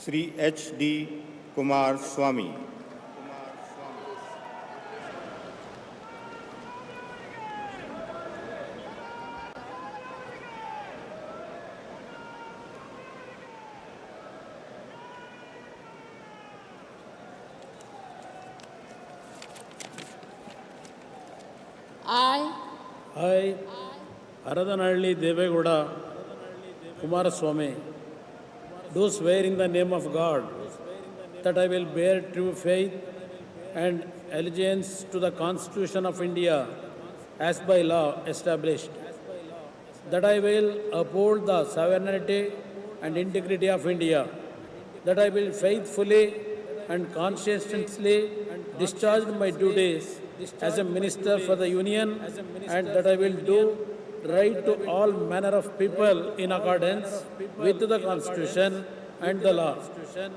Shri H.D. Kumar Swami. I, Aradanalli Devegowda Kumaraswamy, do swear in the name of God that I will bear true faith and allegiance to the Constitution of India as by law established, that I will uphold the sovereignty and integrity of India, that I will faithfully and conscientiously discharge my duties as a minister for the Union, and that I will do right to all manner of people in accordance with the Constitution and the law,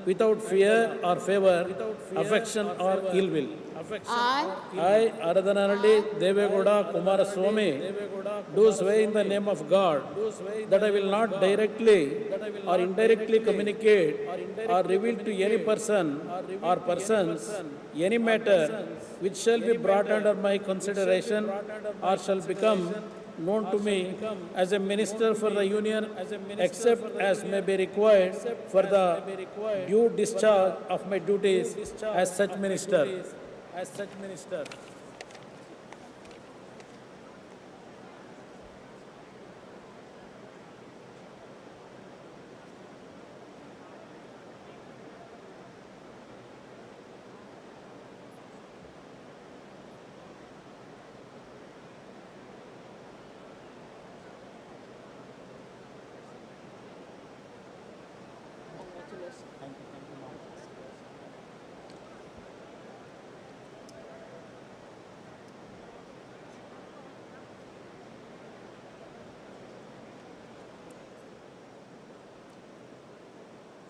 without fear or favor, affection or ill will. I, Aradanalli Devegowda Kumaraswamy, do swear in the name of God that I will not directly or indirectly communicate or reveal to any person or persons any matter which shall be brought under my consideration or shall become known to me as a minister for the Union, except as may be required for the due discharge of my duties as such minister.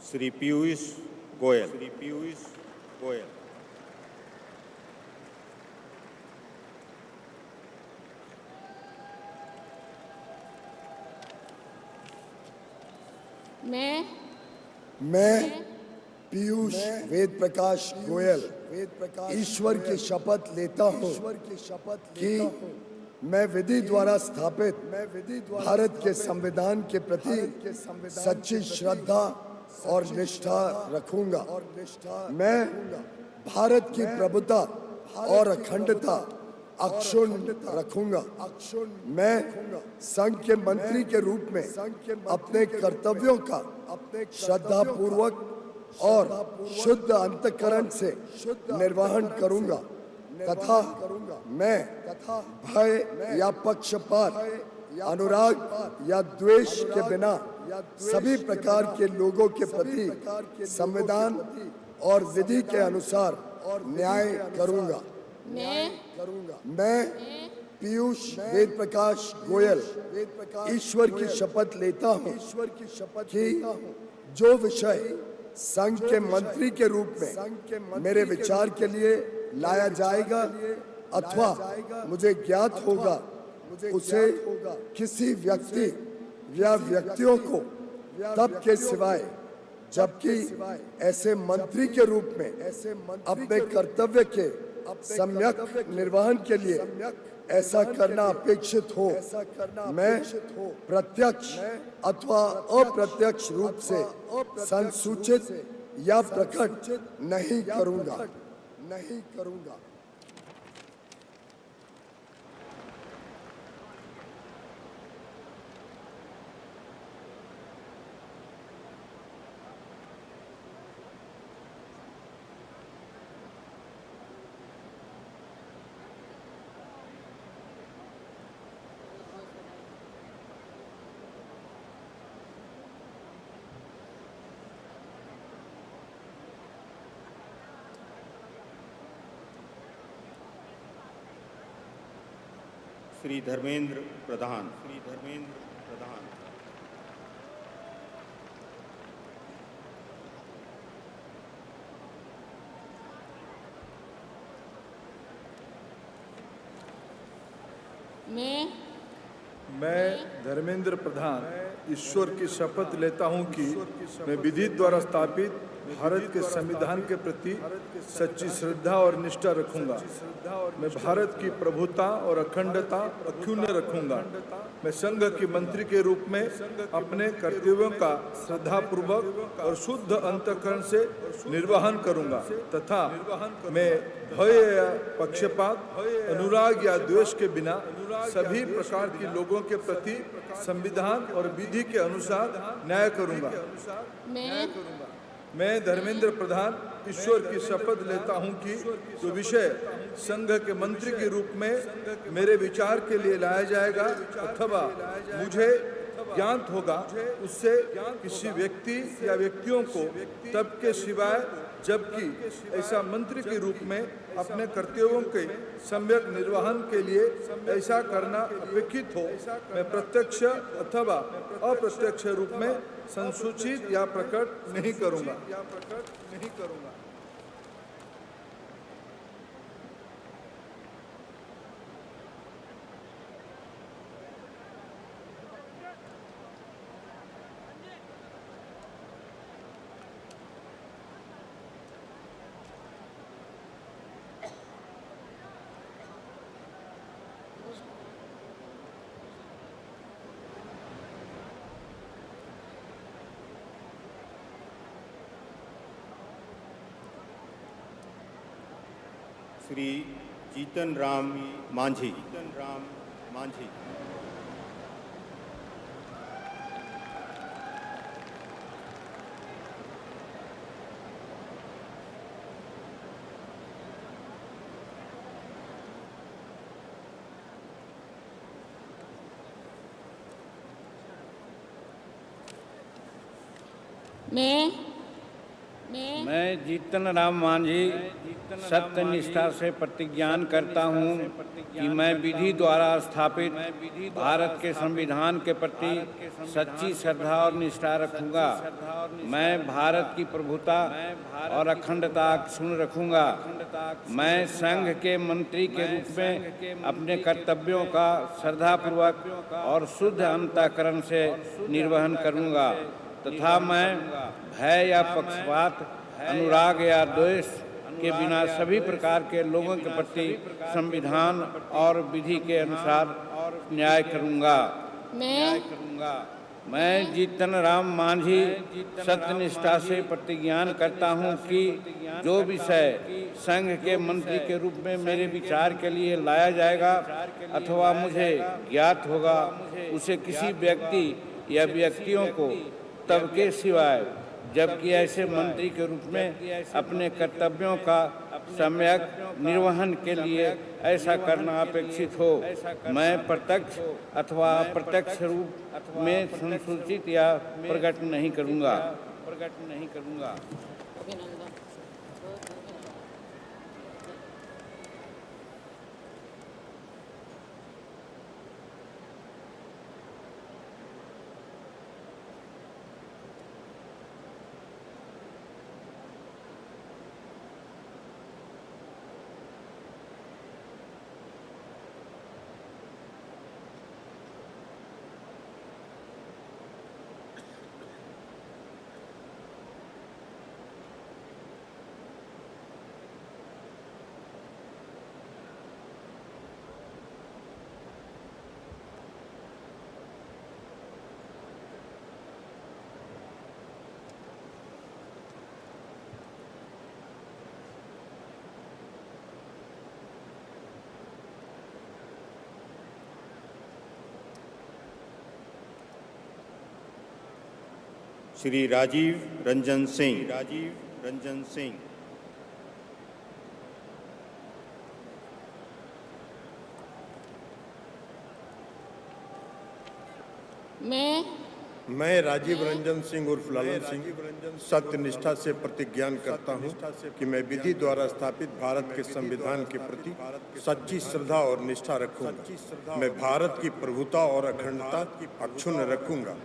Shri Piyush Goyal. मैं पीयूष वेद प्रकाश गोयल ईश्वर की शपथ लेता हूँ कि मैं विधि द्वारा स्थापित भारत के संविधान के प्रति सच्ची श्रद्धा और निष्ठा रखूंगा। मैं भारत की प्रभुता और अखंडता अक्षुण्ण रखूंगा। मैं संघ के मंत्री के रूप में अपने कर्तव्यों का श्रद्धा पूर्वक और शुद्ध अंतःकरण से निर्वहन करूंगा तथा मैं भय या पक्षपात, अनुराग या द्वेष के बिना सभी प्रकार के लोगों के प्रति संविधान और विधि के अनुसार न्याय करूंगा। मैं पीयूष वेद प्रकाश गोयल ईश्वर की शपथ लेता हूँ कि जो विषय संघ के मंत्री के रूप में मेरे विचार के लिए लाया जाएगा अथवा मुझे ज्ञात होगा, उसे किसी व्यक्ति या व्यक्तियों को तब के सिवाय जबकि ऐसे मंत्री के रूप में अपने कर्तव्य के सम्यक निर्वहन के लिए ऐसा करना अपेक्षित हो, मैं प्रत्यक्ष अथवा अप्रत्यक्ष रूप से संसूचित या प्रकट नहीं करूंगा। श्री धर्मेंद्र प्रधान। मैं धर्मेंद्र प्रधान ईश्वर की शपथ लेता हूं कि मैं विधि द्वारा स्थापित भारत के संविधान के प्रति सच्ची श्रद्धा और निष्ठा रखूंगा। मैं भारत की प्रभुता और अखंडता अक्षुण्ण रखूंगा। मैं संघ के मंत्री के रूप में अपने कर्तव्यों का श्रद्धापूर्वक और शुद्ध अंतःकरण से निर्वहन करूंगा तथा मैं भय या पक्षपात, अनुराग या द्वेष के बिना सभी प्रकार के लोगों के प्रति संविधान और विधि के अनुसार न्याय करूंगा। मैं धर्मेंद्र प्रधान ईश्वर की शपथ लेता हूं कि जो विषय संघ के मंत्री के रूप में मेरे विचार के लिए लाया जाएगा अथवा मुझे ज्ञात होगा उससे किसी व्यक्ति या व्यक्तियों को तब के सिवाय जबकि ऐसा मंत्री के रूप में अपने कर्तव्यों के सम्यक निर्वहन के लिए ऐसा करना अपेक्षित हो, मैं प्रत्यक्ष अथवा अप्रत्यक्ष रूप में संसूचित या प्रकट नहीं करूंगा। श्री जीतन राम मांझी। मैं जीतन राम मांझी सत्य निष्ठा से प्रतिज्ञान करता हूँ कि मैं विधि द्वारा स्थापित भारत के संविधान के प्रति सच्ची श्रद्धा और निष्ठा रखूंगा। मैं भारत की प्रभुता और अखंडता अक्षुण्ण रखूंगा। मैं संघ के मंत्री के रूप में अपने कर्तव्यों का श्रद्धापूर्वक और शुद्ध अंतःकरण से निर्वहन करूंगा तथा मैं भय या पक्षपात, अनुराग या द्वेष के बिना सभी प्रकार के लोगों के प्रति संविधान और विधि के अनुसार न्याय करूंगा। मैं जीतन राम मांझी सत्यनिष्ठा से प्रतिज्ञान करता हूं कि जो विषय संघ के मंत्री के रूप में मेरे विचार के लिए लाया जाएगा अथवा मुझे ज्ञात होगा उसे किसी व्यक्ति या व्यक्तियों को तब के सिवाय जबकि ऐसे मंत्री के रूप में अपने कर्तव्यों का सम्यक निर्वहन के लिए ऐसा करना अपेक्षित हो, मैं प्रत्यक्ष अथवा अप्रत्यक्ष रूप में संसूचित या प्रकट नहीं करूंगा। श्री राजीव रंजन सिंह। मैं राजीव रंजन सिंह उर्फ लालन सिंह सत्य निष्ठा से प्रतिज्ञान करता हूं कि मैं विधि द्वारा स्थापित भारत के संविधान के प्रति सच्ची श्रद्धा और निष्ठा रखूंगा। मैं भारत की प्रभुता और अखंडता अक्षुण्ण रखूंगा।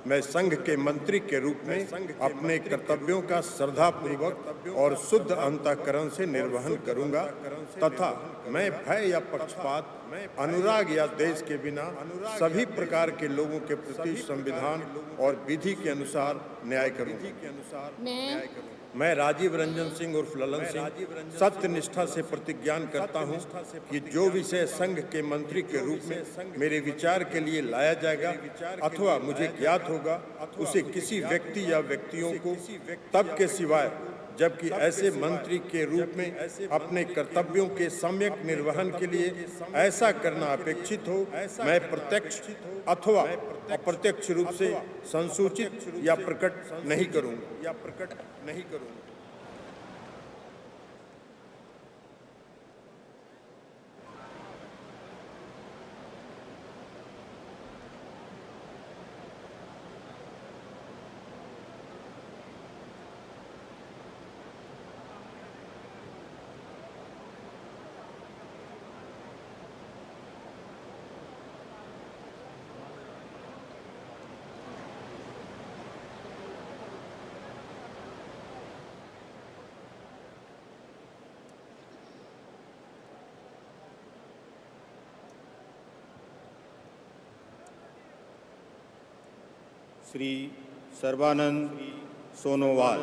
मैं संघ के मंत्री के रूप में अपने कर्तव्यों का श्रद्धापूर्वक और शुद्ध अंतःकरण से निर्वहन करूंगा तथा मैं भय या पक्षपात, अनुराग या देश के बिना सभी प्रकार के लोगों के प्रति संविधान और विधि के अनुसार न्याय करूंगा। मैं राजीव रंजन सिंह उर्फ ललन सिंह सत्य निष्ठा से प्रतिज्ञान करता हूं कि जो विषय संघ के मंत्री के रूप में मेरे विचार के लिए लाया जाएगा अथवा मुझे ज्ञात होगा, उसे किसी व्यक्ति या व्यक्तियों को तब के सिवाय जबकि ऐसे मंत्री के रूप में अपने कर्तव्यों के सम्यक निर्वहन के लिए ऐसा करना अपेक्षित हो, मैं प्रत्यक्ष अथवा अप्रत्यक्ष रूप से संसूचित या प्रकट नहीं करूंगा। Shri Sarbananda Sonowal.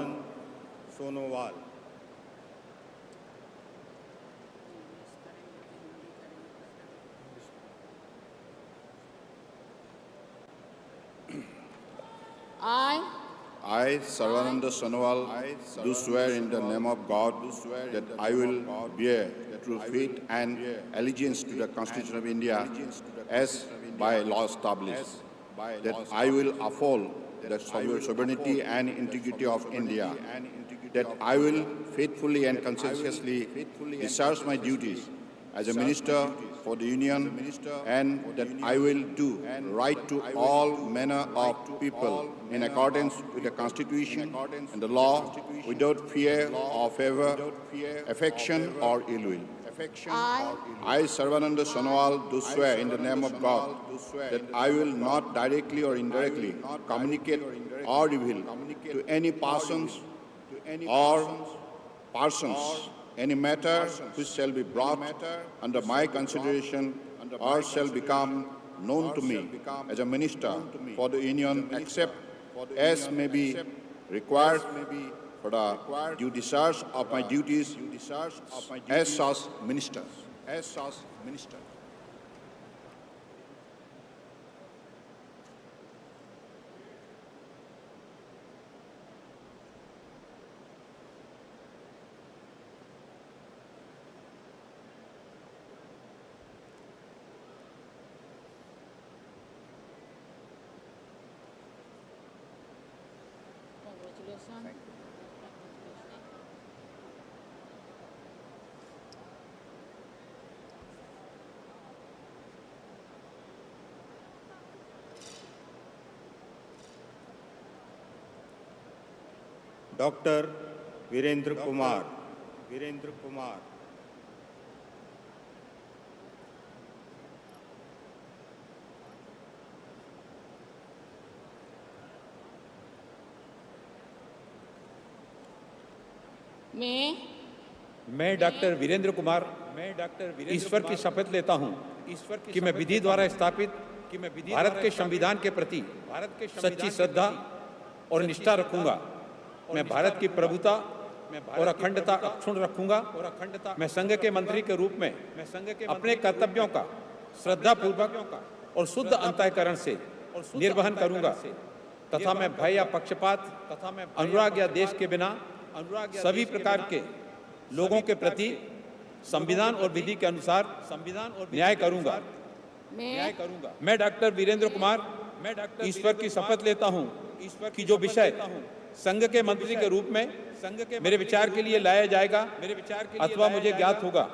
I, Sarvananda Sonowal, do swear in the name of God that I will bear true faith and allegiance to the Constitution of India as by law established, that I will uphold the sovereignty and integrity of India, that I will faithfully and conscientiously discharge my duties as a minister for the Union, and that I will do right to all manner of people in accordance with the Constitution and the law, without fear or favor, affection or ill will. I, Sarvananda Sonowal, do swear in the name of God that I will not directly or indirectly communicate or reveal to any persons or persons any matter which shall be brought under my consideration or shall become known to me as a minister for the Union, except as may be required for the due discharge of my duties as such minister. Doctor Virendra Kumar. मैं doctor Virendra Kumar ईश्वर की शपथ लेता हूं कि मैं विधि द्वारा स्थापित भारत के संविधान के प्रति सच्ची श्रद्धा और निष्ठा रखूंगा। मैं भारत की प्रभुता और अखंडता अक्षुण्ण रखूंगा। मैं संघ के मंत्री के रूप में अपने कर्तव्यों का श्रद्धापूर्वक और शुद्ध अंतःकरण से निर्वहन करूंगा तथा मैं भय या पक्षपात अनुराग या देश के बिना सभी प्रकार के लोगों के प्रति संविधान और विधि के अनुसार न्याय करूंगा। मैं डॉक्टर वीरेंद्र कुमार ईश्वर की शपथ लेता हूं कि जो विषय संघ के मंत्री के रूप में मेरे विचार के लिए लाया जाएगा अथवा मुझे ज्ञात होगा,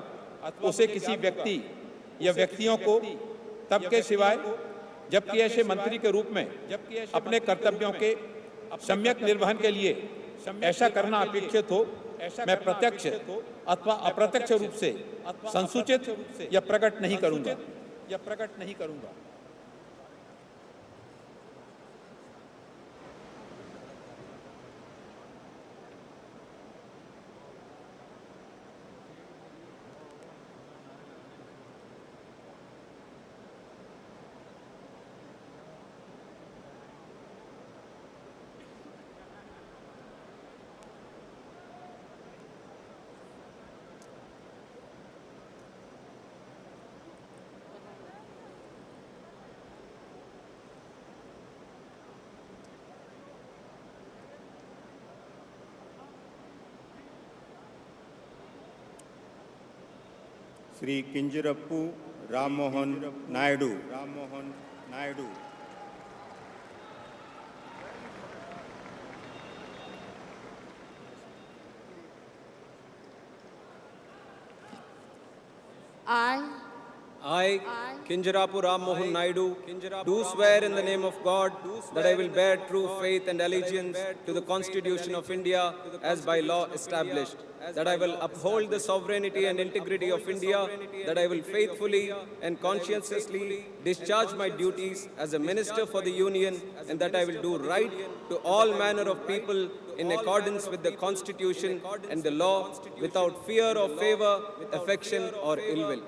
उसे किसी व्यक्ति या व्यक्तियों को तब के सिवाय जबकि ऐसे मंत्री के रूप में अपने कर्तव्यों के सम्यक निर्वहन के लिए ऐसा करना अपेक्षित हो, मैं प्रत्यक्ष अथवा अप्रत्यक्ष रूप से संसूचित या प्रकट नहीं करूंगा। Shri किंजरप्पू Rammohan Naidu. I, Kinjarapu Ram Mohan Naidu, do swear in the name of God that I will bear true faith and allegiance to the Constitution of India as by law established, that I will uphold the sovereignty and integrity of India, that I will faithfully and conscientiously discharge my duties as a minister for the Union, and that I will do right to all manner of people in accordance with the Constitution and the law, without fear or favor, affection or ill will.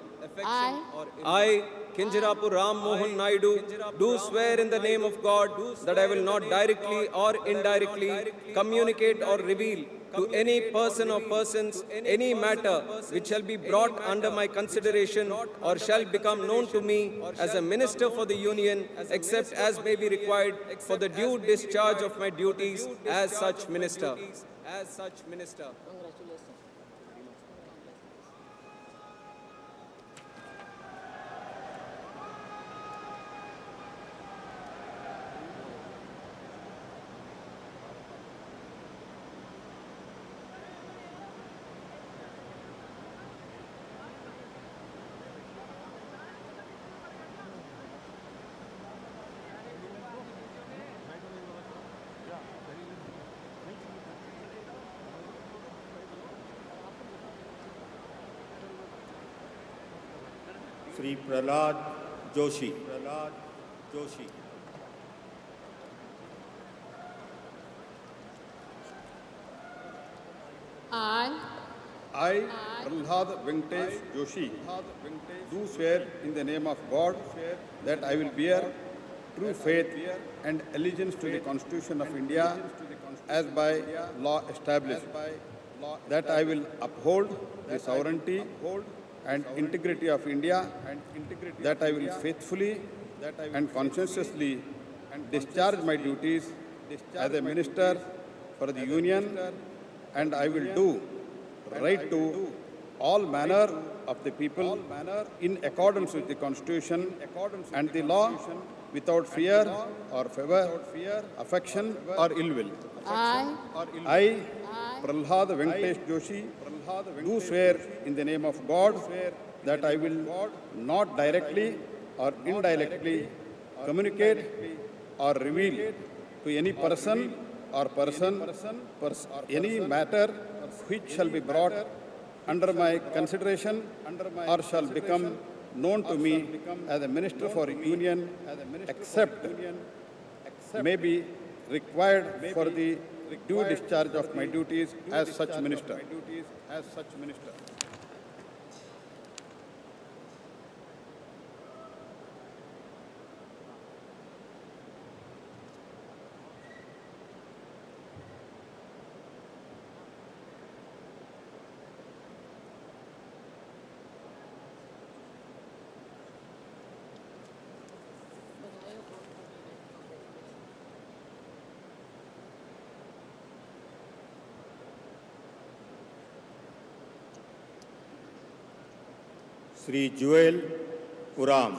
I, Kinjarapu Ram Mohan Naidu, do swear in the name of God that I will not directly or indirectly communicate or reveal to any person or persons any matter which shall be brought under my consideration or shall become known to me as a minister for the Union, except as may be required for the due discharge of my duties as such minister. Shri Prahlad Joshi. I, Prahlad Venkatesh Joshi, do swear in the name of God that I will bear true faith and allegiance to the Constitution of India as by law established, that I will uphold the sovereignty and integrity of India, that I will faithfully and conscientiously discharge my duties as a minister for the Union, and I will do right to all manner of the people in accordance with the Constitution and the law, without fear or favor, affection or ill will. I, Prahlad Venkatesh Joshi, do swear in the name of God that I will not directly or indirectly communicate or reveal to any person or any matter which shall be brought under my consideration or shall become known to me as a minister for Union, except may be required for the due discharge of my duties as such minister. Shri जुएल उराम।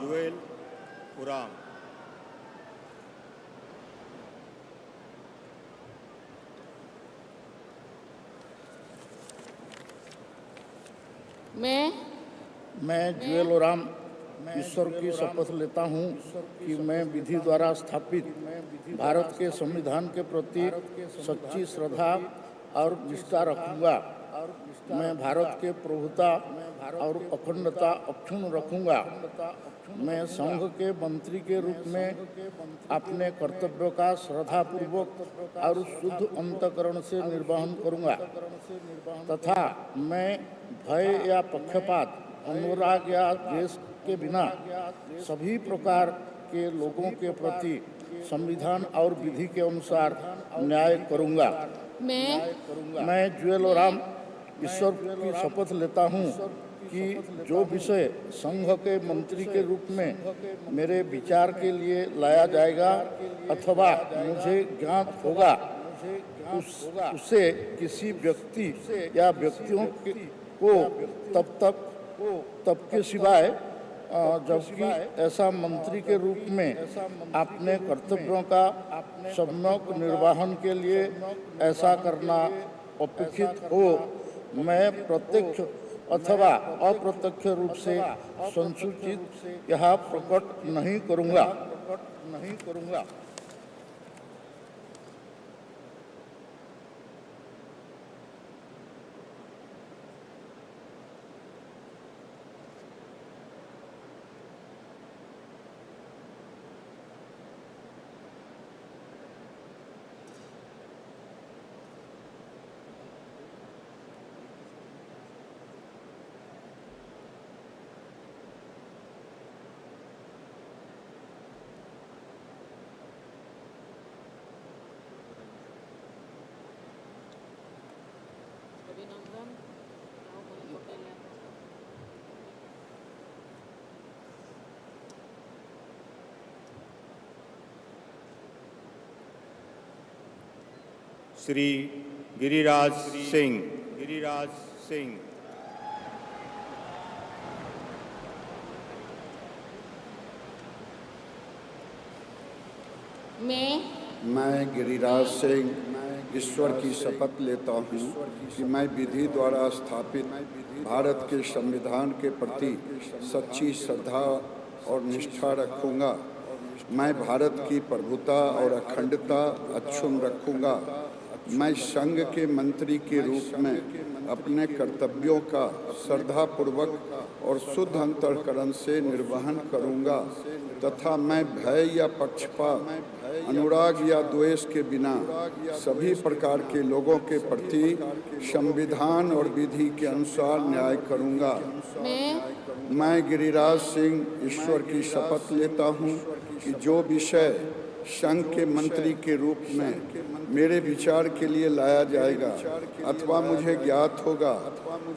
मैं जुएल उराम ईश्वर की शपथ लेता हूँ कि मैं विधि द्वारा स्थापित भारत के संविधान के प्रति सच्ची श्रद्धा और निष्ठा रखूंगा। मैं भारत के प्रभुता और अखंडता अक्षुण्ण रखूंगा। मैं संघ के मंत्री के रूप में अपने कर्तव्यों का श्रद्धापूर्वक और शुद्ध अंतःकरण से निर्वहन करूंगा तथा मैं भय या पक्षपात, अनुराग या द्वेष के बिना सभी प्रकार के लोगों के प्रति संविधान और विधि के अनुसार न्याय करूंगा। मैं जुएल उराम ईश्वर की शपथ लेता हूँ कि जो विषय संघ के मंत्री के रूप में मेरे विचार के लिए लाया जाएगा अथवा मुझे ज्ञात होगा, उसे किसी व्यक्ति या व्यक्तियों को तब तक तब के सिवाय जबकि ऐसा मंत्री के रूप में अपने कर्तव्यों का सम्यक निर्वहन के लिए ऐसा करना अपेक्षित हो, मैं प्रत्यक्ष अथवा अप्रत्यक्ष रूप से संसूचित यह प्रकट नहीं करूँगा। श्री गिरिराज सिंह। मैं गिरिराज सिंह ईश्वर की शपथ लेता हूँ कि मैं विधि द्वारा स्थापित भारत के संविधान के प्रति सच्ची श्रद्धा और निष्ठा रखूँगा। मैं भारत की प्रभुता और अखंडता अक्षुण्ण रखूँगा। मैं संघ के मंत्री के रूप में अपने कर्तव्यों का श्रद्धापूर्वक और शुद्ध अंतःकरण से निर्वहन करूँगा तथा मैं भय या पक्षपात, अनुराग या द्वेष के बिना सभी प्रकार के लोगों के प्रति संविधान और विधि के अनुसार न्याय करूँगा। मैं गिरिराज सिंह ईश्वर की शपथ लेता हूँ कि जो विषय संघ के मंत्री के रूप में मेरे विचार के लिए लाया जाएगा अथवा मुझे ज्ञात होगा,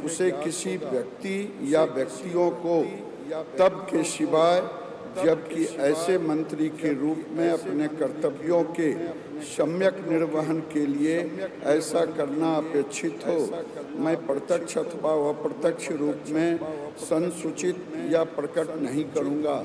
उसे किसी व्यक्ति या व्यक्तियों को तब के सिवाय जबकि ऐसे मंत्री के रूप में अपने कर्तव्यों के सम्यक निर्वहन के लिए ऐसा करना अपेक्षित हो, मैं प्रत्यक्ष अथवा अप्रत्यक्ष रूप में संसूचित या प्रकट नहीं करूँगा।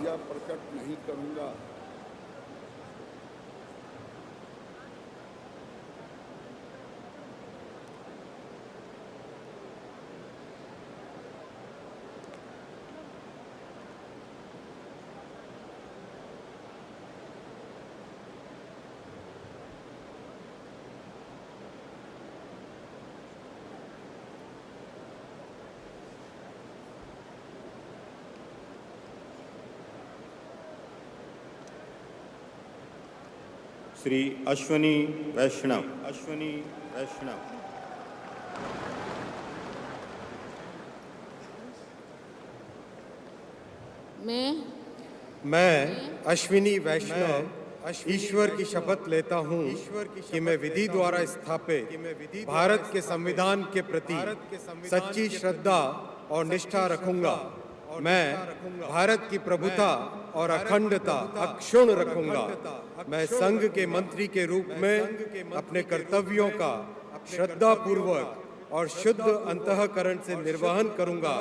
श्री अश्वनी वैष्णव। मैं अश्विनी वैष्णव ईश्वर की शपथ लेता हूँ कि मैं विधि द्वारा स्थापित भारत के संविधान के प्रति सच्ची श्रद्धा और निष्ठा रखूंगा। मैं भारत की प्रभुता और अखंडता अक्षुण्ण रखूंगा। मैं संघ के मंत्री के रूप में अपने कर्तव्यों का श्रद्धापूर्वक और शुद्ध अंतःकरण से निर्वहन करूंगा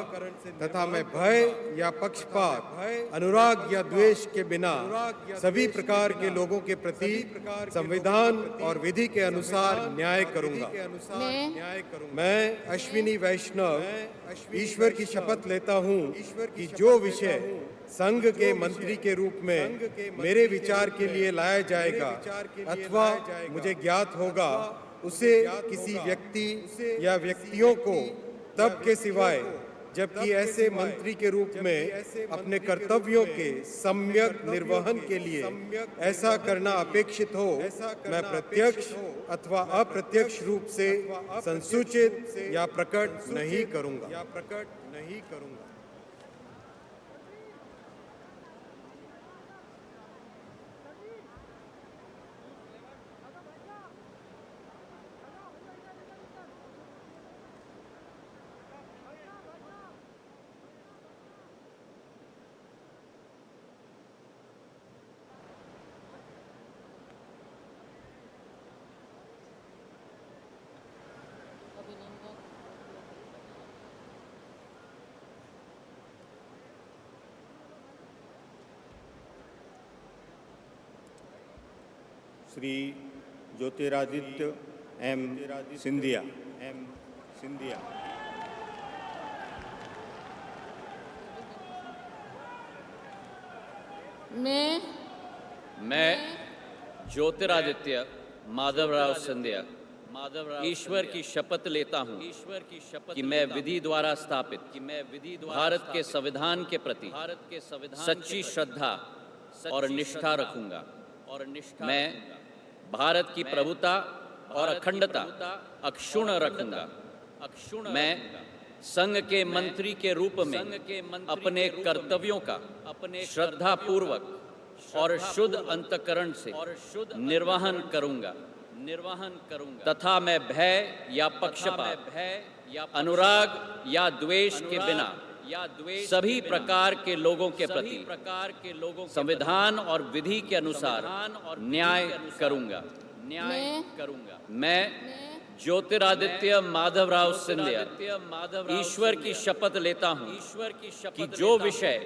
तथा मैं भय या पक्षपात, अनुराग या द्वेष के बिना सभी प्रकार के लोगों के प्रति संविधान और विधि के अनुसार न्याय करूंगा। मैं अश्विनी वैष्णव ईश्वर की शपथ लेता हूँ कि जो विषय संघ के मंत्री के रूप में मेरे विचार के लिए लाया जाएगा अथवा मुझे ज्ञात होगा, उसे किसी व्यक्ति या व्यक्तियों को तब के सिवाय जबकि ऐसे मंत्री के रूप में अपने कर्तव्यों के सम्यक निर्वहन के लिए ऐसा करना अपेक्षित हो, मैं प्रत्यक्ष अथवा अप्रत्यक्ष रूप से संसूचित या प्रकट नहीं करूंगा। श्री ज्योतिरादित्य एम सिंधिया मैं ज्योतिरादित्य माधवराव सिंधिया ईश्वर की शपथ लेता हूँ कि मैं विधि द्वारा स्थापित भारत के संविधान के प्रति सच्ची श्रद्धा और निष्ठा रखूंगा। मैं भारत की प्रभुता और अखंडता अक्षुण्ण रखूंगा। मैं संघ के मंत्री के रूप में अपने कर्तव्यों का श्रद्धा पूर्वक और शुद्ध अंतःकरण से निर्वहन करूंगा तथा मैं भय या पक्षपात, अनुराग या द्वेष के बिना सभी प्रकार के लोगों के प्रति संविधान और विधि के अनुसार न्याय करूंगा। मैं ज्योतिरादित्य माधवराव सिंधिया ईश्वर की शपथ लेता हूँ कि जो विषय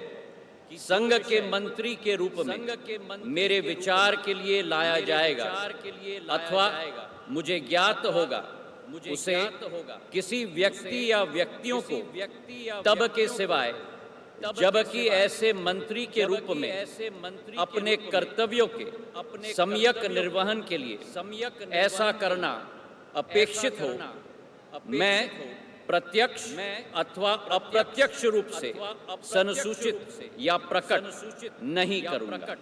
संघ के मंत्री के रूप में मेरे विचार के लिए लाया जाएगा अथवा मुझे ज्ञात होगा, उसे किसी व्यक्ति या व्यक्तियों को तब के सिवाय जबकि ऐसे मंत्री के रूप में अपने कर्तव्यों के सम्यक निर्वहन के लिए ऐसा करना अपेक्षित हो, मैं प्रत्यक्ष अथवा अप्रत्यक्ष रूप से संसूचित या प्रकट नहीं करूंगा।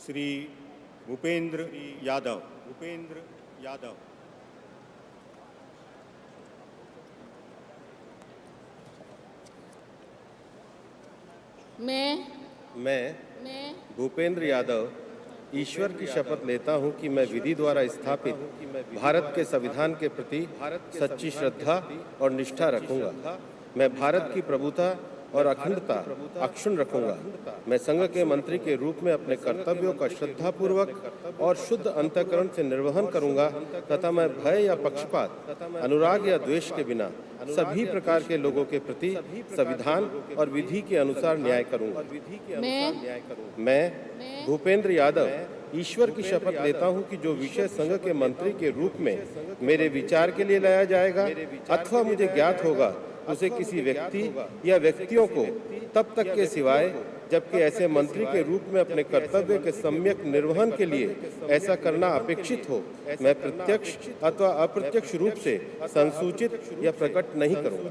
श्री भूपेंद्र यादव मैं भूपेंद्र यादव ईश्वर की शपथ लेता हूं कि मैं विधि द्वारा स्थापित भारत के संविधान के प्रति सच्ची श्रद्धा और निष्ठा रखूंगा। मैं भारत की प्रभुता और अखंडता अक्षुण्ण रखूंगा। मैं संघ के मंत्री के रूप में अपने कर्तव्यों का श्रद्धापूर्वक और शुद्ध अंतःकरण से निर्वहन करूंगा तथा मैं भय या पक्षपात, अनुराग या द्वेष के बिना सभी प्रकार के लोगों के प्रति संविधान और विधि के अनुसार न्याय करूंगा। मैं भूपेंद्र यादव ईश्वर की शपथ लेता हूं कि जो विषय संघ के मंत्री के रूप में मेरे विचार के लिए लाया जाएगा अथवा मुझे ज्ञात होगा, उसे किसी व्यक्ति या व्यक्तियों को तब तक के सिवाय जबकि ऐसे मंत्री के रूप में अपने कर्तव्य के सम्यक निर्वहन के लिए ऐसा करना अपेक्षित हो, मैं प्रत्यक्ष अथवा अप्रत्यक्ष रूप से संसूचित या प्रकट नहीं करूंगा।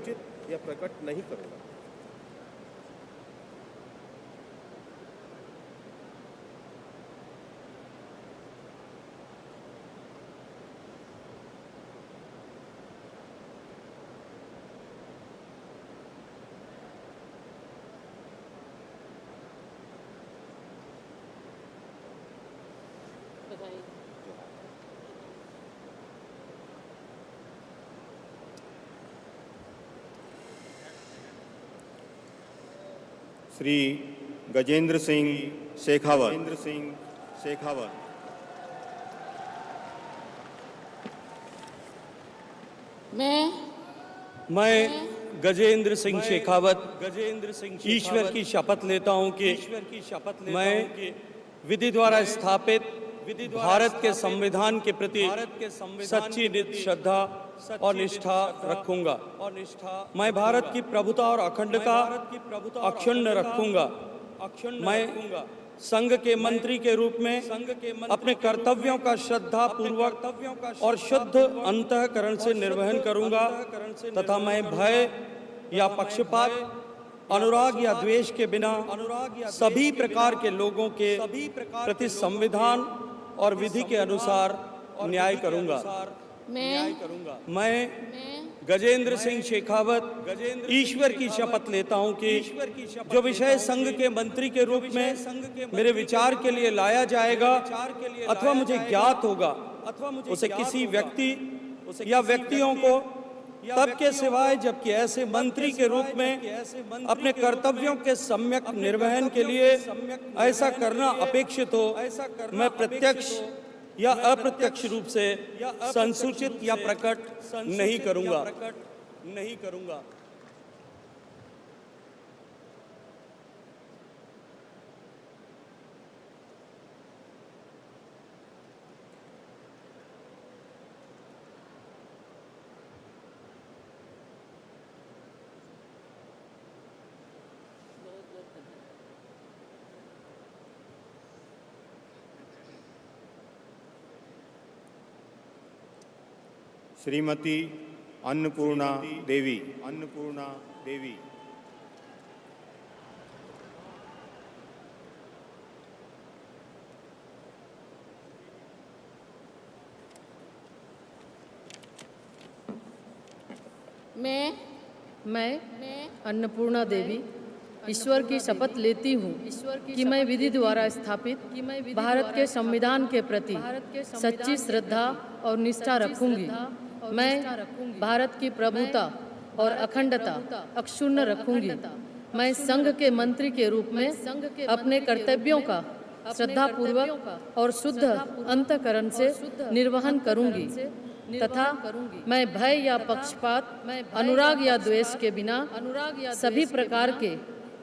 श्री गजेंद्र सिंह शेखावत मैं गजेंद्र सिंह शेखावत ईश्वर की शपथ लेता हूं कि मैं विधि द्वारा स्थापित भारत के संविधान के प्रति सच्ची श्रद्धा और निष्ठा रखूंगा। मैं भारत की प्रभुता और अखंडता अक्षुण्ण रखूंगा। मैं संघ के मंत्री के रूप में अपने कर्तव्यों का श्रद्धा पूर्वक और शुद्ध अंतःकरण से निर्वहन करूंगा तथा मैं भय या पक्षपात, अनुराग या द्वेष के बिना सभी प्रकार के लोगों के प्रति संविधान और विधि के अनुसार न्याय करूंगा। मैं गजेंद्र सिंह शेखावत ईश्वर की शपथ लेता हूं कि जो विषय संघ के मंत्री के रूप में मेरे विचार के लिए लाया जाएगा अथवा मुझे ज्ञात होगा, उसे किसी व्यक्ति या व्यक्तियों को तब के सिवाय जबकि ऐसे मंत्री के रूप में अपने कर्तव्यों के सम्यक निर्वहन के लिए ऐसा करना अपेक्षित हो, मैं प्रत्यक्ष या अप्रत्यक्ष रूप से संसूचित या प्रकट नहीं करूंगा। श्रीमती अन्नपूर्णा देवी। मैं अन्नपूर्णा देवी ईश्वर की शपथ लेती हूँ कि मैं विधि द्वारा स्थापित भारत के संविधान के प्रति सच्ची श्रद्धा और निष्ठा रखूंगी। मैं भारत की प्रभुता और अखंडता अक्षुण्ण रखूंगी। मैं संघ के मंत्री के रूप में अपने कर्तव्यों का श्रद्धापूर्वक और शुद्ध अंतःकरण से निर्वहन करूंगी तथा मैं भय या पक्षपात, अनुराग या द्वेष के बिना सभी प्रकार के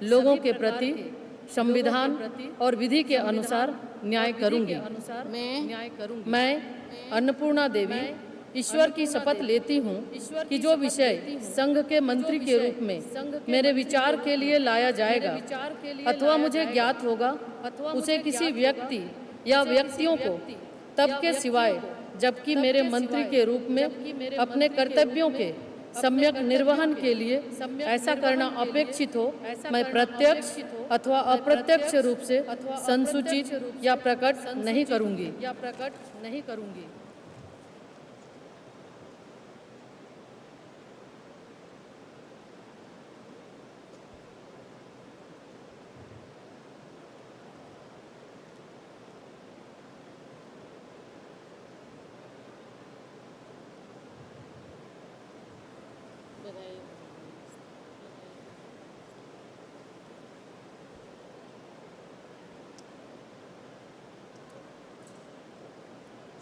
लोगों के प्रति संविधान और विधि के अनुसार न्याय करूंगी। मैं अन्नपूर्णा देवी ईश्वर की शपथ लेती हूँ कि जो विषय संघ के मंत्री के रूप में मेरे विचार के लिए लाया जाएगा अथवा मुझे ज्ञात होगा, उसे किसी व्यक्ति या व्यक्तियों को तब के सिवाय जबकि मेरे मंत्री के रूप में अपने कर्तव्यों के सम्यक निर्वहन के लिए ऐसा करना अपेक्षित हो, मैं प्रत्यक्ष अथवा अप्रत्यक्ष रूप से संसूचित या प्रकट नहीं करूंगी।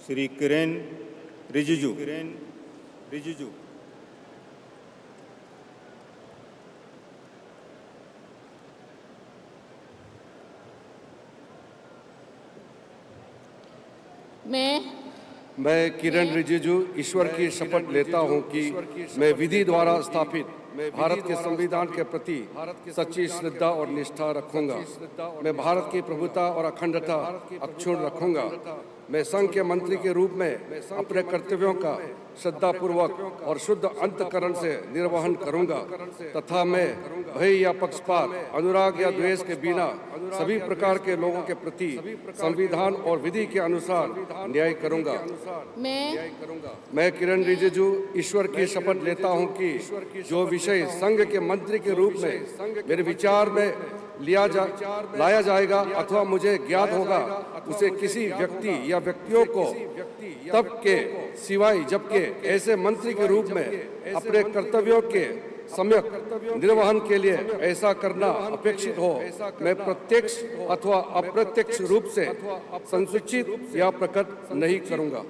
श्री किरेन रिजिजू। मैं किरण रिजिजू ईश्वर की शपथ लेता हूं कि मैं विधि द्वारा स्थापित भारत के संविधान के प्रति सच्ची श्रद्धा और निष्ठा रखूंगा। मैं भारत की प्रभुता और अखंडता अक्षुण्ण रखूंगा। मैं संघ के मंत्री के रूप में अपने कर्तव्यों का श्रद्धापूर्वक और शुद्ध अंतःकरण से निर्वहन करूंगा तथा मैं भय या पक्षपात, अनुराग या द्वेष के बिना सभी प्रकार के लोगों के प्रति संविधान और विधि के अनुसार न्याय करूंगा। मैं किरण रिजिजू ईश्वर की शपथ लेता हूं कि जो विषय संघ के मंत्री के रूप में मेरे विचार में लाया जाएगा अथवा मुझे ज्ञात होगा, उसे किसी व्यक्ति या व्यक्तियों को तब के सिवाय जबकि ऐसे मंत्री के रूप में अपने कर्तव्यों के सम्यक निर्वहन के लिए ऐसा करना अपेक्षित हो, मैं प्रत्यक्ष अथवा अप्रत्यक्ष रूप से संसूचित या प्रकट नहीं करूंगा।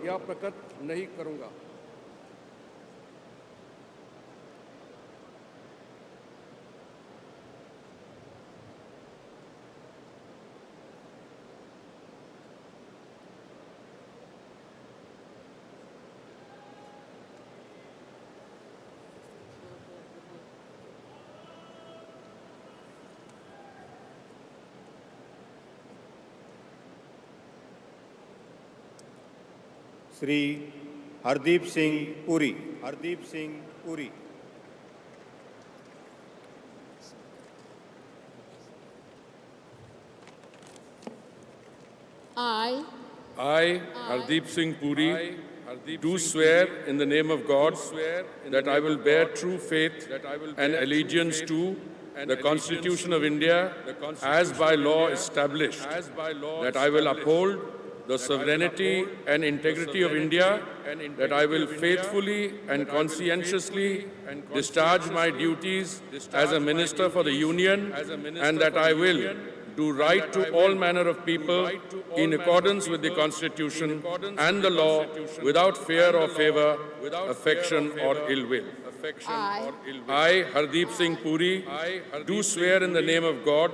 Shri Hardeep Singh Puri. I, Hardeep Singh Puri, do swear in the name of God that I will bear true faith and allegiance to the Constitution of India as by law established, that I will uphold, the sovereignty and integrity of India, that I will faithfully and conscientiously discharge my duties as a Minister for the Union, and that I will do right to all manner of people in accordance with the Constitution and the law, without fear or favor, affection or ill will. I, Hardeep Singh Puri, do swear in the name of God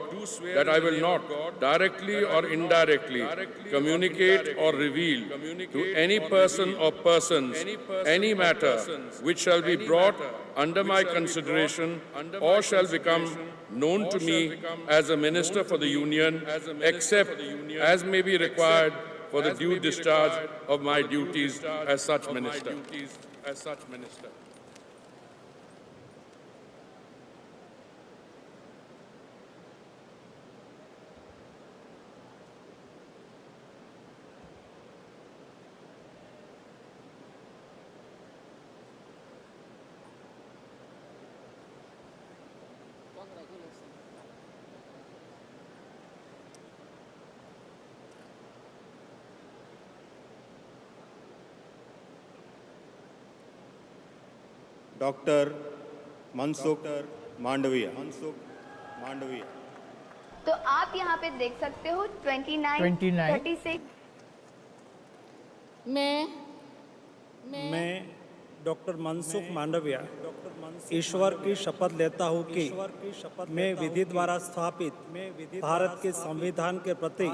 that I will not, directly or indirectly, communicate or reveal to any person or persons any matter which shall be brought under my consideration or shall become known to me as a Minister for the Union, except as may be required for the due discharge of my duties as such Minister. Doctor Mansukh Mandaviya. तो आप यहाँ पे देख सकते हो 29, 36। मैं doctor Mansukh Mandaviya ईश्वर की शपथ लेता हूँ कि मैं विधि द्वारा स्थापित भारत के संविधान के प्रति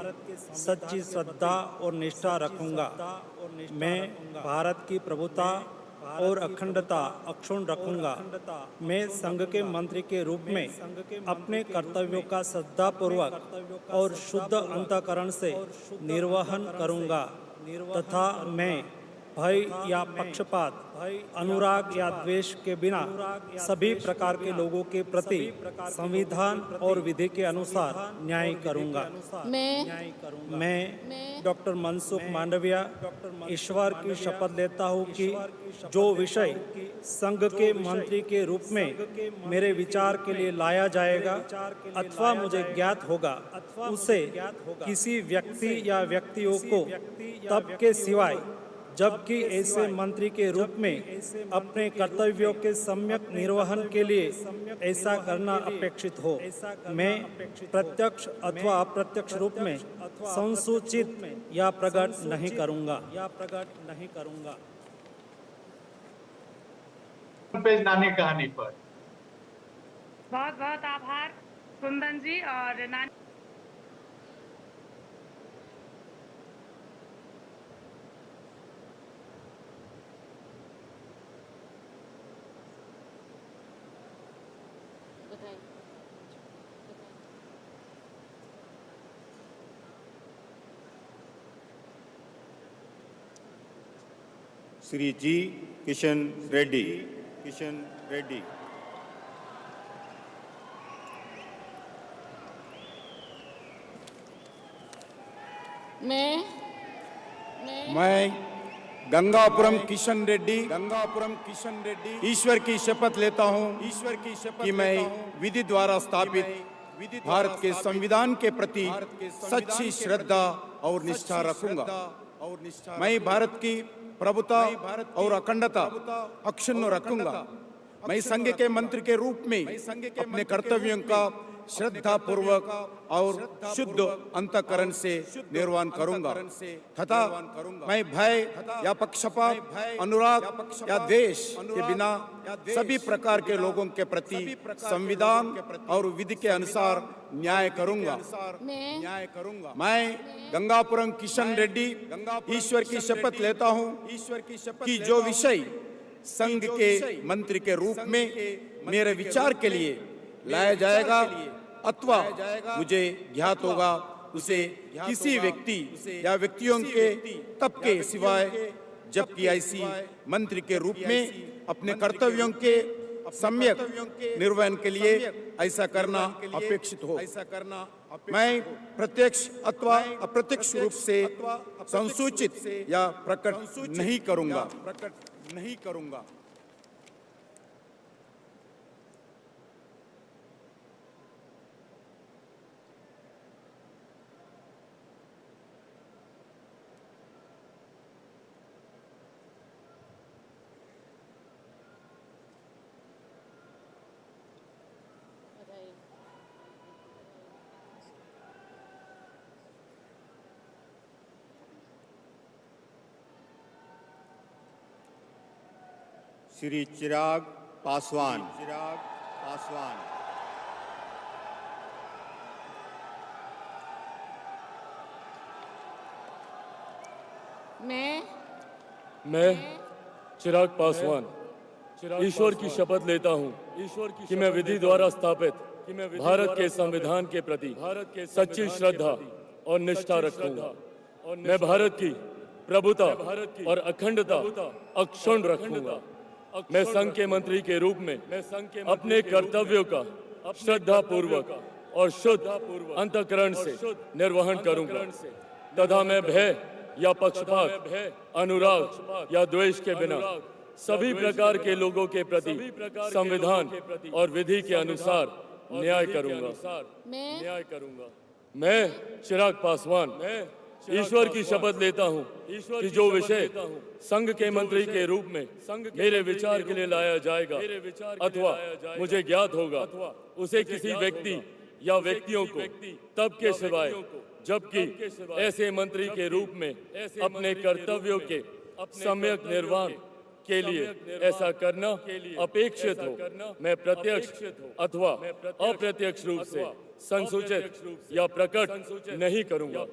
सच्ची श्रद्धा और निष्ठा रखूंगा। मैं भारत की प्रभुता और अखंडता अक्षुण्ण रखूंगा। मैं संघ के मंत्री के रूप में अपने कर्तव्यों का श्रद्धापूर्वक और शुद्ध अंतःकरण से निर्वहन करूंगा तथा मैं भय या पक्षपात, अनुराग या द्वेष के बिना सभी प्रकार के लोगों के प्रति संविधान और विधि के अनुसार न्याय करूंगा। मैं डॉक्टर मनसुख मांडविया ईश्वर की शपथ लेता हूं कि जो विषय संघ के मंत्री के रूप में मेरे विचार के लिए लाया जाएगा अथवा मुझे ज्ञात होगा, उसे किसी व्यक्ति या व्यक्तियों को तब के सिवाय जबकि ऐसे मंत्री के रूप में अपने कर्तव्यों के सम्यक निर्वहन के लिए ऐसा करना अपेक्षित हो, मैं प्रत्यक्ष अथवा अप्रत्यक्ष रूप में संसूचित या प्रकट नहीं करूंगा। पेज नानी कहानी पर बहुत बहुत आभार कुंदन जी और नानी। श्री जी किशन रेड्डी। मैं गंगापुरम किशन रेड्डी ईश्वर की शपथ लेता हूँ कि मैं विधि द्वारा स्थापित भारत के संविधान के प्रति सच्ची श्रद्धा और निष्ठा रखूंगा। मैं भारत की प्रभुता और अखंडता अक्षुण्ण रखूंगा। मैं संघ के मंत्री के रूप में अपने कर्तव्यों का श्रद्धा पूर्वक और शुद्ध अंतःकरण से निर्वहन करूंगा तथा मैं भय या पक्षपात, अनुराग या द्वेष के बिना सभी प्रकार के लोगों के प्रति संविधान और विधि के अनुसार न्याय करूंगा। मैं गंगापुरम किशन रेड्डी ईश्वर की शपथ लेता हूं कि जो विषय संघ के मंत्री के रूप में मेरे विचार के लिए लाया जाएगा अथवा मुझे ज्ञात होगा, उसे किसी व्यक्ति या व्यक्तियों के तब के सिवाय जबकि ऐसी मंत्री के रूप में अपने कर्तव्यों के सम्यक निर्वहन के लिए ऐसा करना अपेक्षित हो। मैं प्रत्यक्ष अथवा अप्रत्यक्ष रूप से संसूचित या प्रकट नहीं करूंगा। श्री चिराग पासवान। मैं चिराग पासवान ईश्वर की शपथ लेता हूँ कि मैं विधि द्वारा स्थापित भारत के संविधान के प्रति सच्ची श्रद्धा और निष्ठा रखूंगा। मैं भारत की प्रभुता और अखंडता अक्षुण्ण रखूंगा। मैं संघ के मंत्री के रूप में अपने कर्तव्यों का श्रद्धा पूर्वक और शुद्ध अंतःकरण से निर्वहन करूंगा तथा मैं भय या पक्षपात, अनुराग या द्वेष के बिना सभी प्रकार के लोगों के प्रति संविधान और विधि के अनुसार न्याय करूंगा। मैं चिराग पासवान ईश्वर की शपथ लेता हूँ कि जो विषय संघ के मंत्री के रूप में मेरे विचार के लिए लाया जाएगा अथवा मुझे ज्ञात होगा उसे किसी व्यक्ति या व्यक्तियों को तब के सिवाय जबकि ऐसे मंत्री के रूप में अपने कर्तव्यों के सम्यक निर्वहन के लिए ऐसा करना अपेक्षित हो मैं प्रत्यक्ष अथवा अप्रत्यक्ष रूप से संसूचित या प्रकट नहीं करूंगा।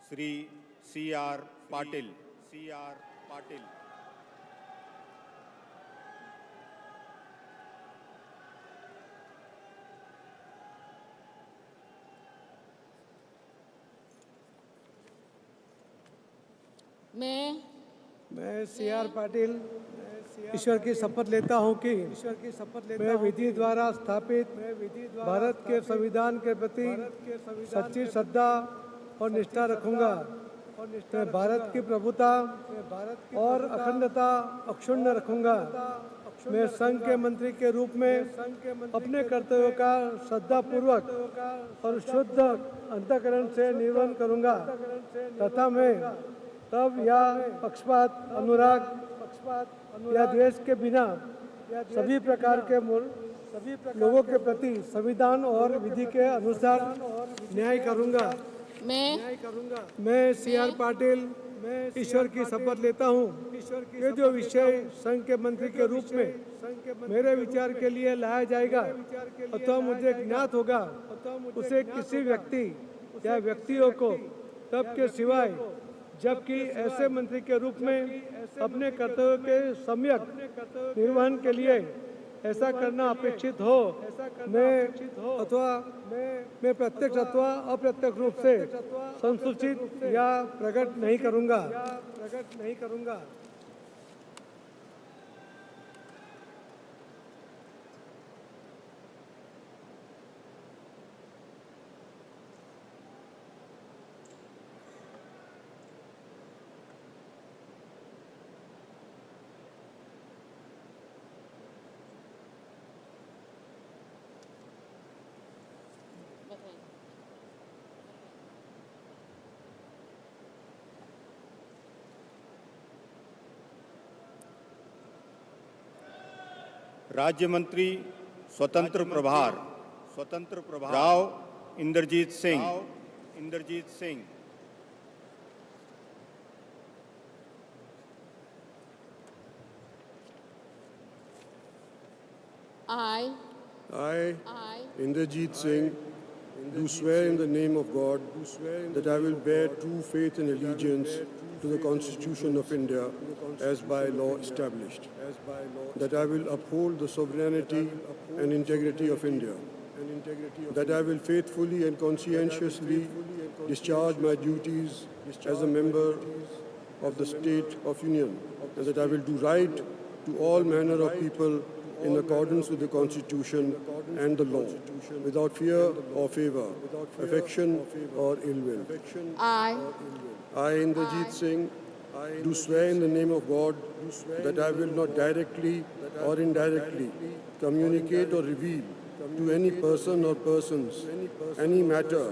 श्री C.R. पाटिल। मैं C.R. पाटिल ईश्वर की शपथ लेता हूँ कि मैं विधि द्वारा स्थापित भारत के संविधान के प्रति सच्ची श्रद्धा और निष्ठा रखूंगा। मैं भारत की प्रभुता और अखंडता अक्षुण्ण रखूंगा। मैं संघ के मंत्री के रूप में अपने कर्तव्यों का श्रद्धापूर्वक और शुद्ध अंतःकरण से निर्वहन करूंगा तथा मैं तब या पक्षपात, अनुराग या द्वेष के बिना सभी प्रकार के लोगों के प्रति संविधान और विधि के अनुसार न्याय करूंगा। मैं C.R. पाटिल ईश्वर की शपथ लेता हूँ कि जो विषय संघ के मंत्री के रूप में मेरे विचार के लिए लाया जाएगा अथवा मुझे ज्ञात होगा उसे किसी व्यक्ति या व्यक्तियों को तब के सिवाय जबकि ऐसे मंत्री के रूप में अपने कर्तव्यों के सम्यक निर्वहन के लिए ऐसा करना अपेक्षित हो मैं प्रत्यक्ष अथवा अप्रत्यक्ष रूप से संसूचित या प्रकट नहीं करूंगा। राज्य मंत्री स्वतंत्र प्रभार Rao Inderjeet Singh. I, Inderjeet Singh, do swear in the name of God that I will bear true faith and allegiance to the Constitution of India as by law established, that I will uphold the sovereignty and integrity of India, that I will faithfully and conscientiously discharge my duties as a member of the State of Union, and that I will do right to all manner of people in accordance with the Constitution and the law, without fear or favor, affection or ill will. I, I, Inderjeet Singh, do swear in the name of God that I will not directly or indirectly communicate or reveal to any person or persons any matter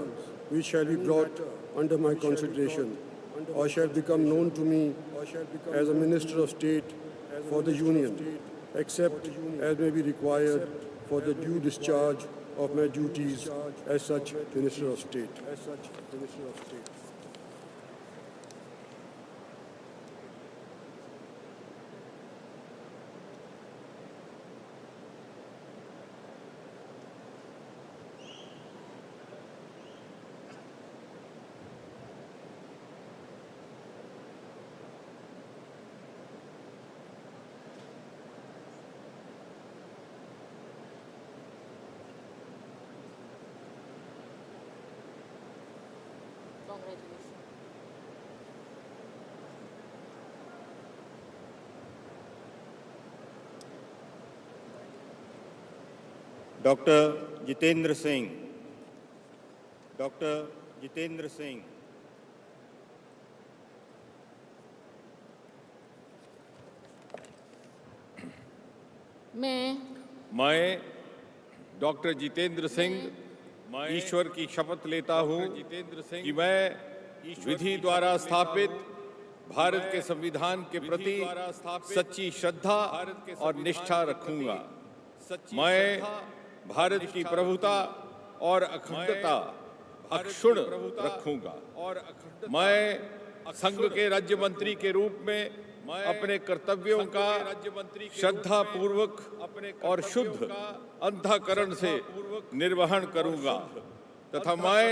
which shall be brought under my consideration or shall become known to me as a Minister of State for the Union, except as may be required for the due discharge of my duties as such Minister of State. Doctor Jitendra Singh, doctor Jitendra Singh, मैं doctor Jitendra Singh ईश्वर की शपथ लेता हूँ कि मैं विधि द्वारा स्थापित भारत के संविधान के प्रति सच्ची श्रद्धा और निष्ठा रखूंगा। मैं भारत की प्रभुता और अखंडता अक्षुण्ण रखूंगा। मैं संघ के राज्य मंत्री के रूप में अपने कर्तव्यों का श्रद्धा पूर्वक और शुद्ध अंतःकरण से निर्वहन करूंगा तथा मैं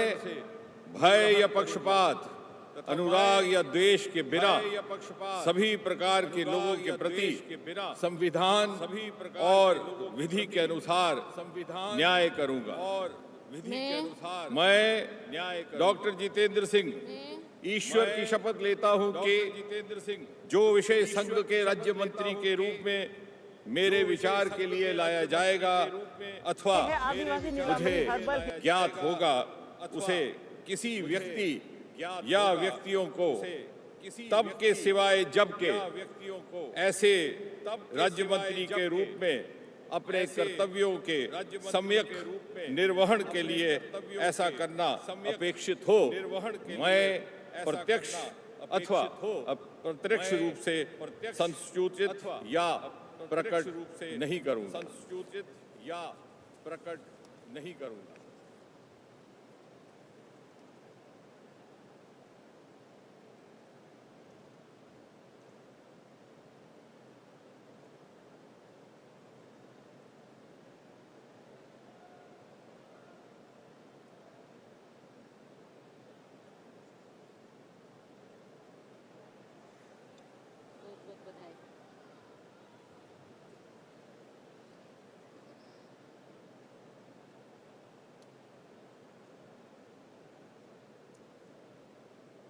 भय या पक्षपात, अनुराग या द्वेष के बिना सभी प्रकार के लोगों के प्रति संविधान और विधि के अनुसार न्याय करूंगा। मैं डॉक्टर जितेंद्र सिंह ईश्वर की शपथ लेता हूं कि जो विषय संघ के राज्य मंत्री के रूप में मेरे विचार के लिए लाया जाएगा अथवा मुझे ज्ञात होगा उसे किसी व्यक्ति या व्यक्तियों को तब के सिवाय जब के ऐसे राज्य मंत्री के रूप में अपने कर्तव्यों के सम्यक निर्वहन के लिए ऐसा करना अपेक्षित हो, मैं प्रत्यक्ष अथवा अप्रत्यक्ष रूप से संसूचित या प्रकट नहीं करूंगा।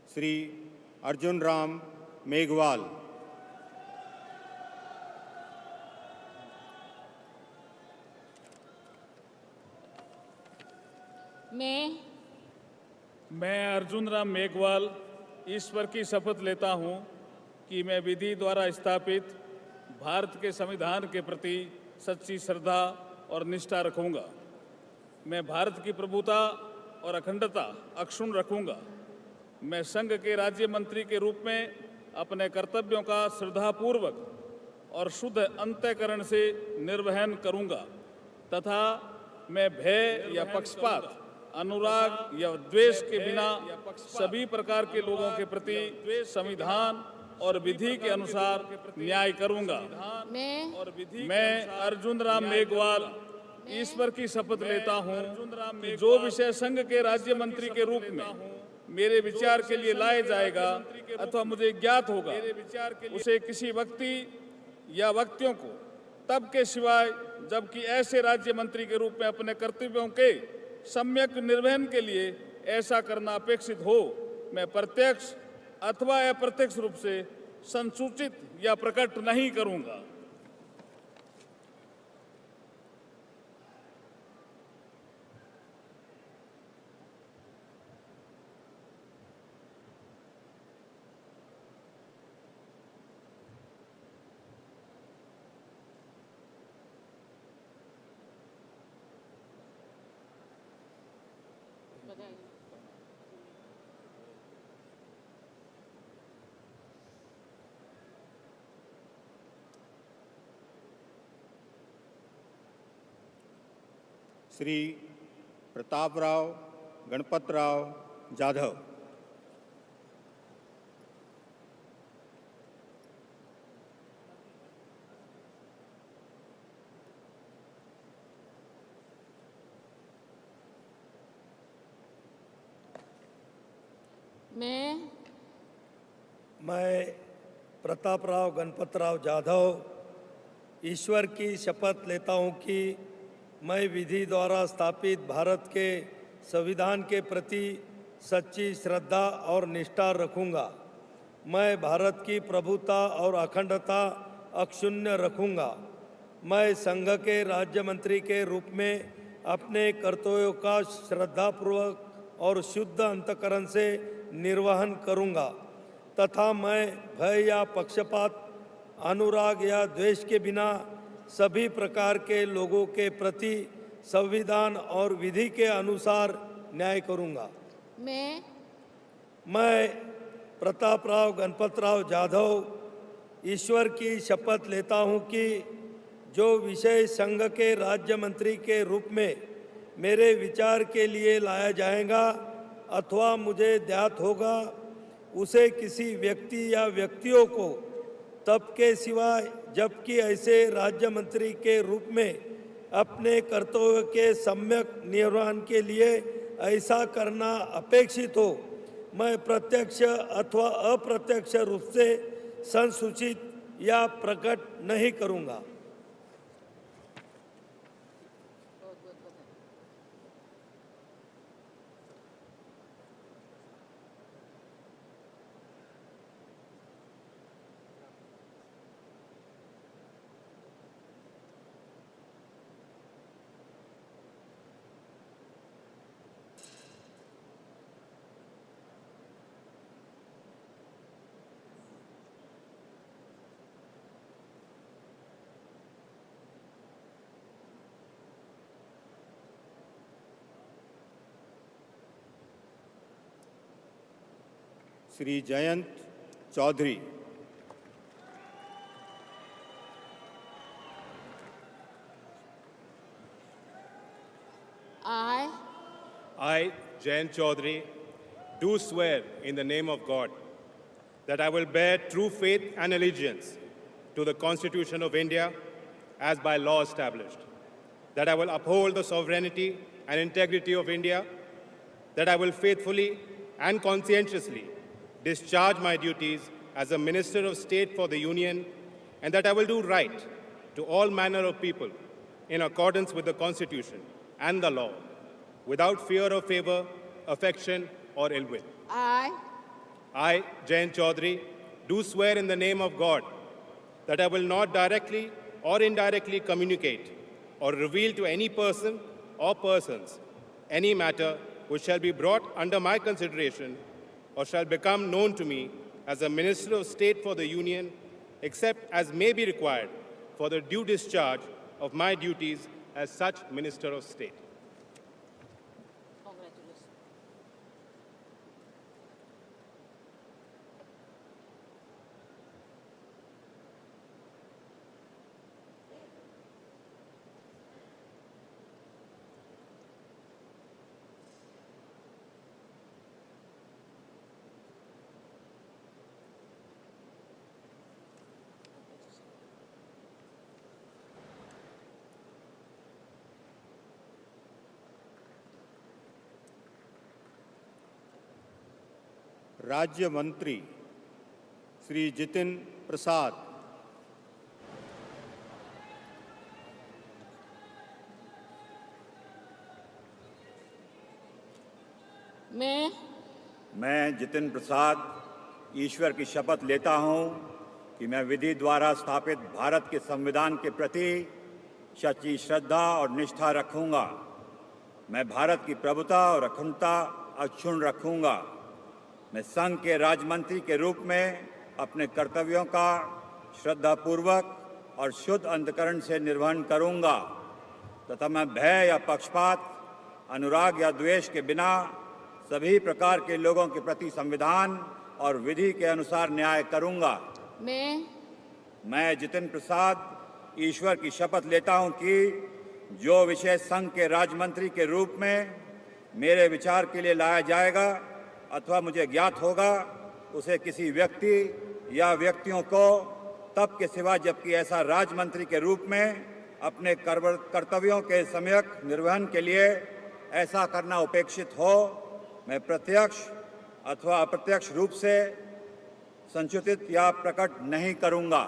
श्री अर्जुन राम मेघवाल, मैं अर्जुन राम मेघवाल ईश्वर की शपथ लेता हूं कि मैं विधि द्वारा स्थापित भारत के संविधान के प्रति सच्ची श्रद्धा और निष्ठा रखूंगा। मैं भारत की प्रभुता और अखंडता अक्षुण्ण रखूंगा। मैं संघ के राज्य मंत्री के रूप में अपने कर्तव्यों का श्रद्धापूर्वक और शुद्ध अंतःकरण से निर्वहन करूंगा तथा मैं भय या पक्षपात, अनुराग या द्वेष के बिना सभी प्रकार के लोगों के प्रति संविधान और विधि के अनुसार न्याय करूंगा। मैं अर्जुन राम मेघवाल ईश्वर की शपथ लेता हूं कि जो विषय संघ के राज्य मंत्री के रूप में मेरे विचार के लिए लाया जाएगा अथवा मुझे ज्ञात होगा उसे किसी व्यक्ति या व्यक्तियों को तब के सिवाय जबकि ऐसे राज्य मंत्री के रूप में अपने कर्तव्यों के सम्यक निर्वहन के लिए ऐसा करना अपेक्षित हो, मैं प्रत्यक्ष अथवा अप्रत्यक्ष रूप से संसूचित या प्रकट नहीं करूंगा। श्री प्रतापराव गणपतराव जाधव, मैं प्रतापराव गणपतराव जाधव ईश्वर की शपथ लेता हूँ कि मैं विधि द्वारा स्थापित भारत के संविधान के प्रति सच्ची श्रद्धा और निष्ठा रखूँगा। मैं भारत की प्रभुता और अखंडता अक्षुण्ण रखूँगा। मैं संघ के राज्य मंत्री के रूप में अपने कर्तव्यों का श्रद्धापूर्वक और शुद्ध अंतःकरण से निर्वहन करूँगा तथा मैं भय या पक्षपात, अनुराग या द्वेष के बिना सभी प्रकार के लोगों के प्रति संविधान और विधि के अनुसार न्याय करूँगा। मैं प्रतापराव गणपतराव जाधव ईश्वर की शपथ लेता हूँ कि जो विषय संघ के राज्य मंत्री के रूप में मेरे विचार के लिए लाया जाएगा अथवा मुझे ज्ञात होगा, उसे किसी व्यक्ति या व्यक्तियों को तब के सिवाय जबकि ऐसे राज्य मंत्री के रूप में अपने कर्तव्य के सम्यक निर्वहन के लिए ऐसा करना अपेक्षित हो, मैं प्रत्यक्ष अथवा अप्रत्यक्ष रूप से संसूचित या प्रकट नहीं करूँगा। Shri Jayant Chaudhary, I, Jayant Chaudhary, do swear in the name of God that I will bear true faith and allegiance to the Constitution of India as by law established, that I will uphold the sovereignty and integrity of India, that I will faithfully and conscientiously discharge my duties as a Minister of State for the Union, and that I will do right to all manner of people in accordance with the Constitution and the law, without fear or favor, affection or ill will. I, Jayant Chaudhary, do swear in the name of God that I will not directly or indirectly communicate or reveal to any person or persons any matter which shall be brought under my consideration or shall become known to me as a Minister of State for the Union, except as may be required for the due discharge of my duties as such Minister of State. राज्य मंत्री श्री जितिन प्रसाद, मैं जितिन प्रसाद ईश्वर की शपथ लेता हूं कि मैं विधि द्वारा स्थापित भारत के संविधान के प्रति सच्ची श्रद्धा और निष्ठा रखूंगा। मैं भारत की प्रभुता और अखंडता अक्षुण्ण रखूंगा। मैं संघ के राज्य मंत्री के रूप में अपने कर्तव्यों का श्रद्धापूर्वक और शुद्ध अंतःकरण से निर्वहन करूंगा तथा मैं भय या पक्षपात, अनुराग या द्वेष के बिना सभी प्रकार के लोगों के प्रति संविधान और विधि के अनुसार न्याय करूंगा। मैं जितिन प्रसाद ईश्वर की शपथ लेता हूं कि जो विषय संघ के राज्य मंत्री के रूप में मेरे विचार के लिए लाया जाएगा अथवा मुझे ज्ञात होगा, उसे किसी व्यक्ति या व्यक्तियों को तब के सिवा जबकि ऐसा राज्य मंत्री के रूप में अपने कर्तव्यों के सम्यक निर्वहन के लिए ऐसा करना अपेक्षित हो, मैं प्रत्यक्ष अथवा अप्रत्यक्ष रूप से संचित या प्रकट नहीं करूंगा।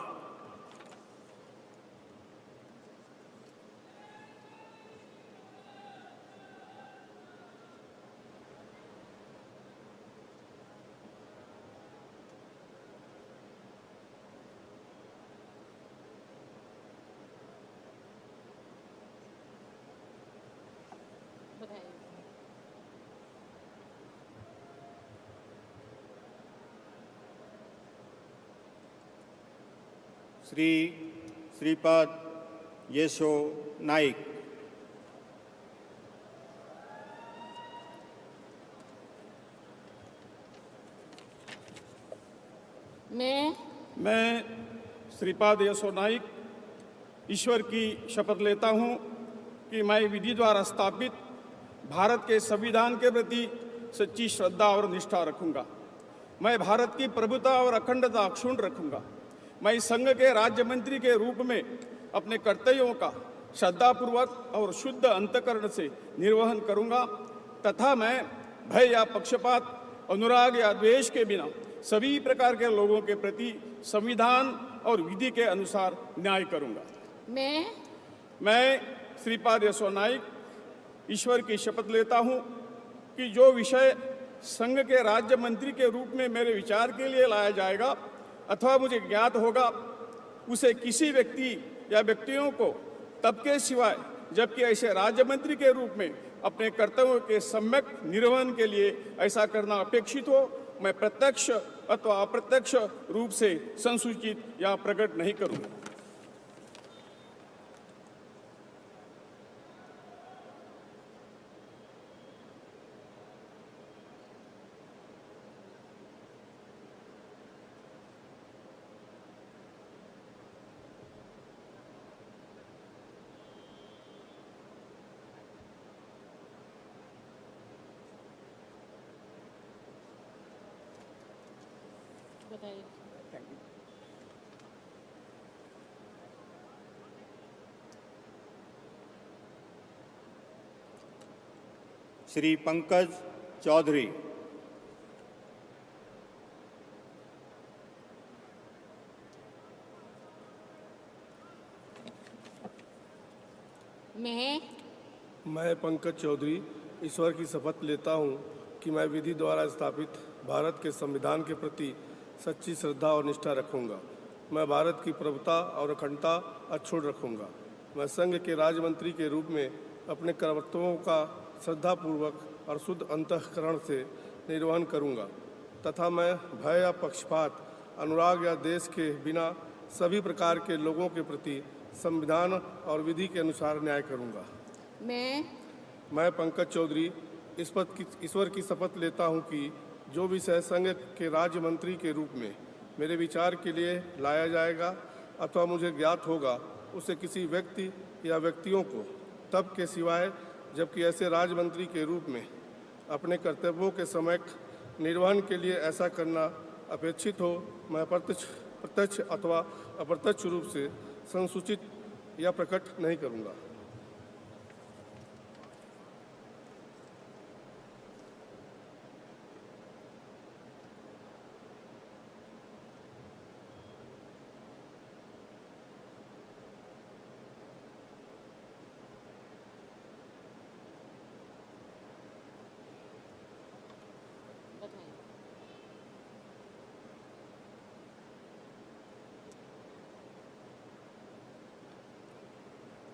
श्री श्रीपाद येशो नाइक। मैं श्रीपाद येशो नाइक ईश्वर की शपथ लेता हूं कि मैं विधि द्वारा स्थापित भारत के संविधान के प्रति सच्ची श्रद्धा और निष्ठा रखूंगा। मैं भारत की प्रभुता और अखंडता अक्षुण्ण रखूंगा। मैं संघ के राज्य मंत्री के रूप में अपने कर्तव्यों का श्रद्धापूर्वक और शुद्ध अंतःकरण से निर्वहन करूंगा तथा मैं भय या पक्षपात, अनुराग या द्वेष के बिना सभी प्रकार के लोगों के प्रति संविधान और विधि के अनुसार न्याय करूंगा। मैं श्रीपाद येशो नाइक ईश्वर की शपथ लेता हूं कि जो विषय संघ के राज्य मंत्री के रूप में मेरे विचार के लिए लाया जाएगा अथवा मुझे ज्ञात होगा, उसे किसी व्यक्ति या व्यक्तियों को तब के सिवाय जबकि ऐसे राज्य मंत्री के रूप में अपने कर्तव्यों के सम्यक निर्वहन के लिए ऐसा करना अपेक्षित हो, मैं प्रत्यक्ष अथवा अप्रत्यक्ष रूप से संसूचित या प्रकट नहीं करूंगा। श्री पंकज चौधरी। मैं पंकज चौधरी ईश्वर की शपथ लेता हूं कि मैं विधि द्वारा स्थापित भारत के संविधान के प्रति सच्ची श्रद्धा और निष्ठा रखूंगा। मैं भारत की प्रभुता और अखंडता अक्षुण्ण रखूंगा। मैं संघ के राज्य मंत्री के रूप में अपने कर्तव्यों का श्रद्धापूर्वक और शुद्ध अंतःकरण से निर्वहन करूंगा तथा मैं भय या पक्षपात, अनुराग या देश के बिना सभी प्रकार के लोगों के प्रति संविधान और विधि के अनुसार न्याय करूंगा। मैं पंकज चौधरी ईश्वर की शपथ लेता हूं कि जो विषय संघ के राज्य मंत्री के रूप में मेरे विचार के लिए लाया जाएगा अथवा मुझे ज्ञात होगा, उसे किसी व्यक्ति या व्यक्तियों को तब के सिवाय जबकि ऐसे राज्य मंत्री के रूप में अपने कर्तव्यों के सम्यक निर्वहन के लिए ऐसा करना अपेक्षित हो, मैं प्रत्यक्ष अथवा अप्रत्यक्ष रूप से संसूचित या प्रकट नहीं करूंगा।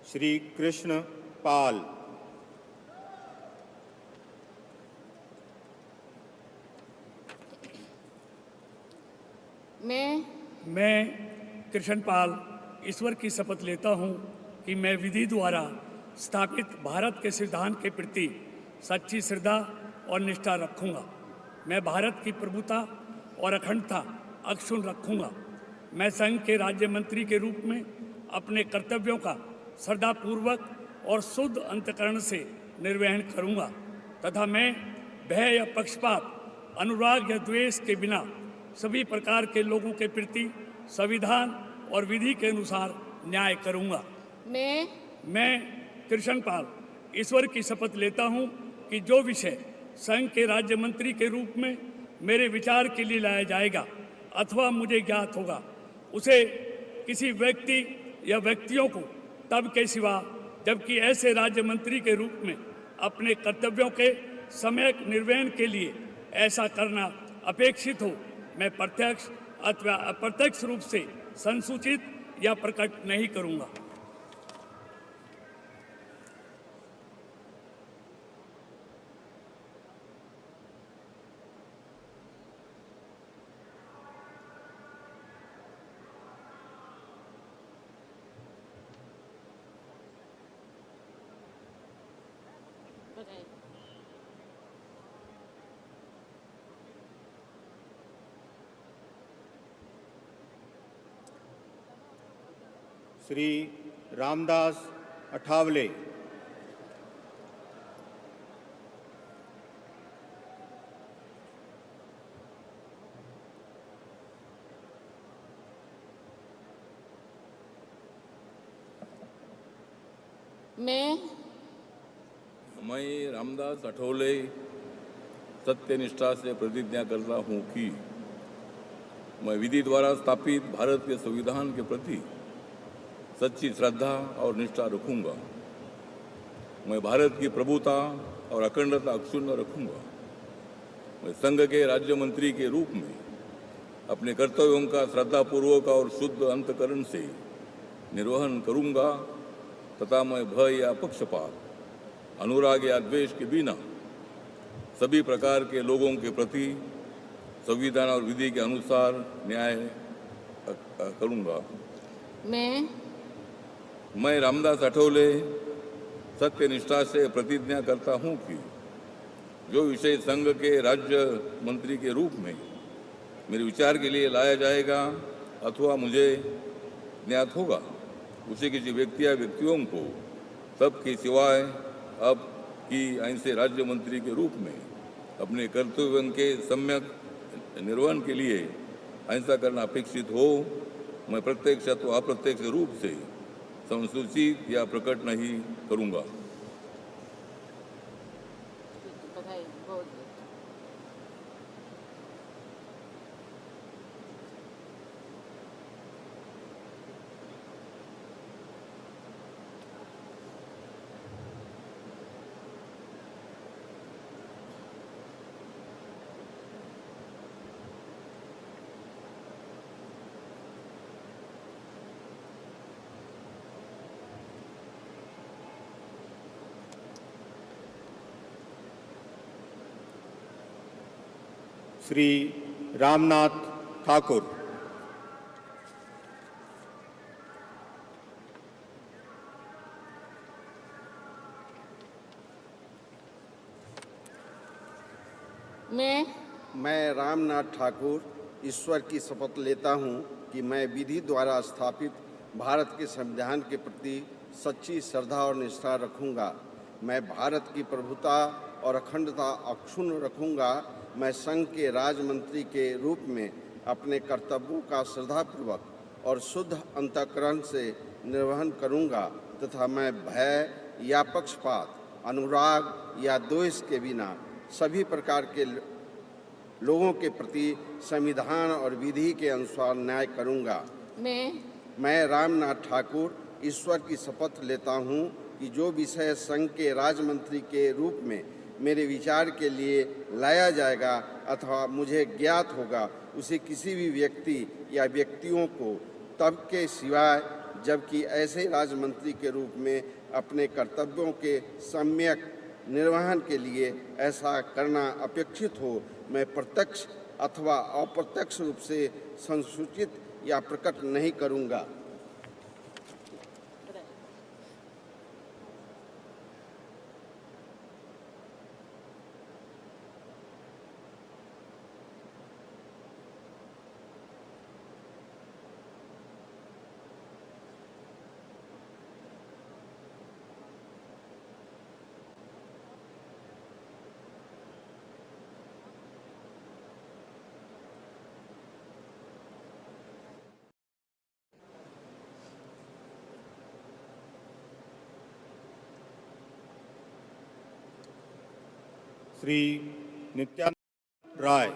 श्री कृष्ण पाल। मैं कृष्ण पाल ईश्वर की शपथ लेता हूं कि मैं विधि द्वारा स्थापित भारत के संविधान के प्रति सच्ची श्रद्धा और निष्ठा रखूंगा। मैं भारत की प्रभुता और अखंडता अक्षुण्ण रखूंगा। मैं संघ के राज्य मंत्री के रूप में अपने कर्तव्यों का श्रद्धापूर्वक और शुद्ध अंतःकरण से निर्वहन करूंगा तथा मैं भय या पक्षपात, अनुराग या द्वेष के बिना सभी प्रकार के लोगों के प्रति संविधान और विधि के अनुसार न्याय करूंगा। मैं कृष्ण पाल ईश्वर की शपथ लेता हूं कि जो विषय संघ के राज्य मंत्री के रूप में मेरे विचार के लिए लाया जाएगा अथवा मुझे ज्ञात होगा, उसे किसी व्यक्ति या व्यक्तियों को तब के सिवा जबकि ऐसे राज्य मंत्री के रूप में अपने कर्तव्यों के सम्यक निर्वहन के लिए ऐसा करना अपेक्षित हो, मैं प्रत्यक्ष अथवा अप्रत्यक्ष रूप से संसूचित या प्रकट नहीं करूंगा। श्री रामदास अठावले, मैं रामदास अठौले सत्यनिष्ठा से प्रतिज्ञा करता हूँ कि मैं विधि द्वारा स्थापित भारत के संविधान के प्रति सच्ची श्रद्धा और निष्ठा रखूंगा। मैं भारत की प्रभुता और अखंडता अक्षुण्ण रखूंगा। मैं संघ के राज्य मंत्री के रूप में अपने कर्तव्यों का श्रद्धापूर्वक और शुद्ध अंतःकरण से निर्वहन करूंगा तथा मैं भय या पक्षपात, अनुराग या द्वेष के बिना सभी प्रकार के लोगों के प्रति संविधान और विधि के अनुसार न्याय करूंगा। मैं रामदास अठौले सत्यनिष्ठा से प्रतिज्ञा करता हूं कि जो विषय संघ के राज्य मंत्री के रूप में मेरे विचार के लिए लाया जाएगा अथवा मुझे ज्ञात होगा, उसे किसी व्यक्ति या व्यक्तियों को तब के सिवाय अब की ऐसे राज्य मंत्री के रूप में अपने कर्तव्यों के सम्यक निर्वहन के लिए ऐसा करना अपेक्षित हो, मैं प्रत्यक्ष अथवा अप्रत्यक्ष रूप से संसूचित या प्रकट नहीं करूंगा। श्री रामनाथ ठाकुर, मैं रामनाथ ठाकुर ईश्वर की शपथ लेता हूं कि मैं विधि द्वारा स्थापित भारत के संविधान के प्रति सच्ची श्रद्धा और निष्ठा रखूंगा। मैं भारत की प्रभुता और अखंडता अक्षुण्ण रखूंगा। मैं संघ के राज्य मंत्री के रूप में अपने कर्तव्यों का श्रद्धापूर्वक और शुद्ध अंतःकरण से निर्वहन करूंगा तथा मैं भय या पक्षपात, अनुराग या द्वेष के बिना सभी प्रकार के लोगों के प्रति संविधान और विधि के अनुसार न्याय करूंगा। मैं रामनाथ ठाकुर ईश्वर की शपथ लेता हूं कि जो विषय संघ के राज्य मंत्री के रूप में मेरे विचार के लिए लाया जाएगा अथवा मुझे ज्ञात होगा, उसे किसी भी व्यक्ति या व्यक्तियों को तब के सिवाय जबकि ऐसे राज्य मंत्री के रूप में अपने कर्तव्यों के सम्यक निर्वहन के लिए ऐसा करना अपेक्षित हो, मैं प्रत्यक्ष अथवा अप्रत्यक्ष रूप से संसूचित या प्रकट नहीं करूंगा। श्री नित्यानंद राय।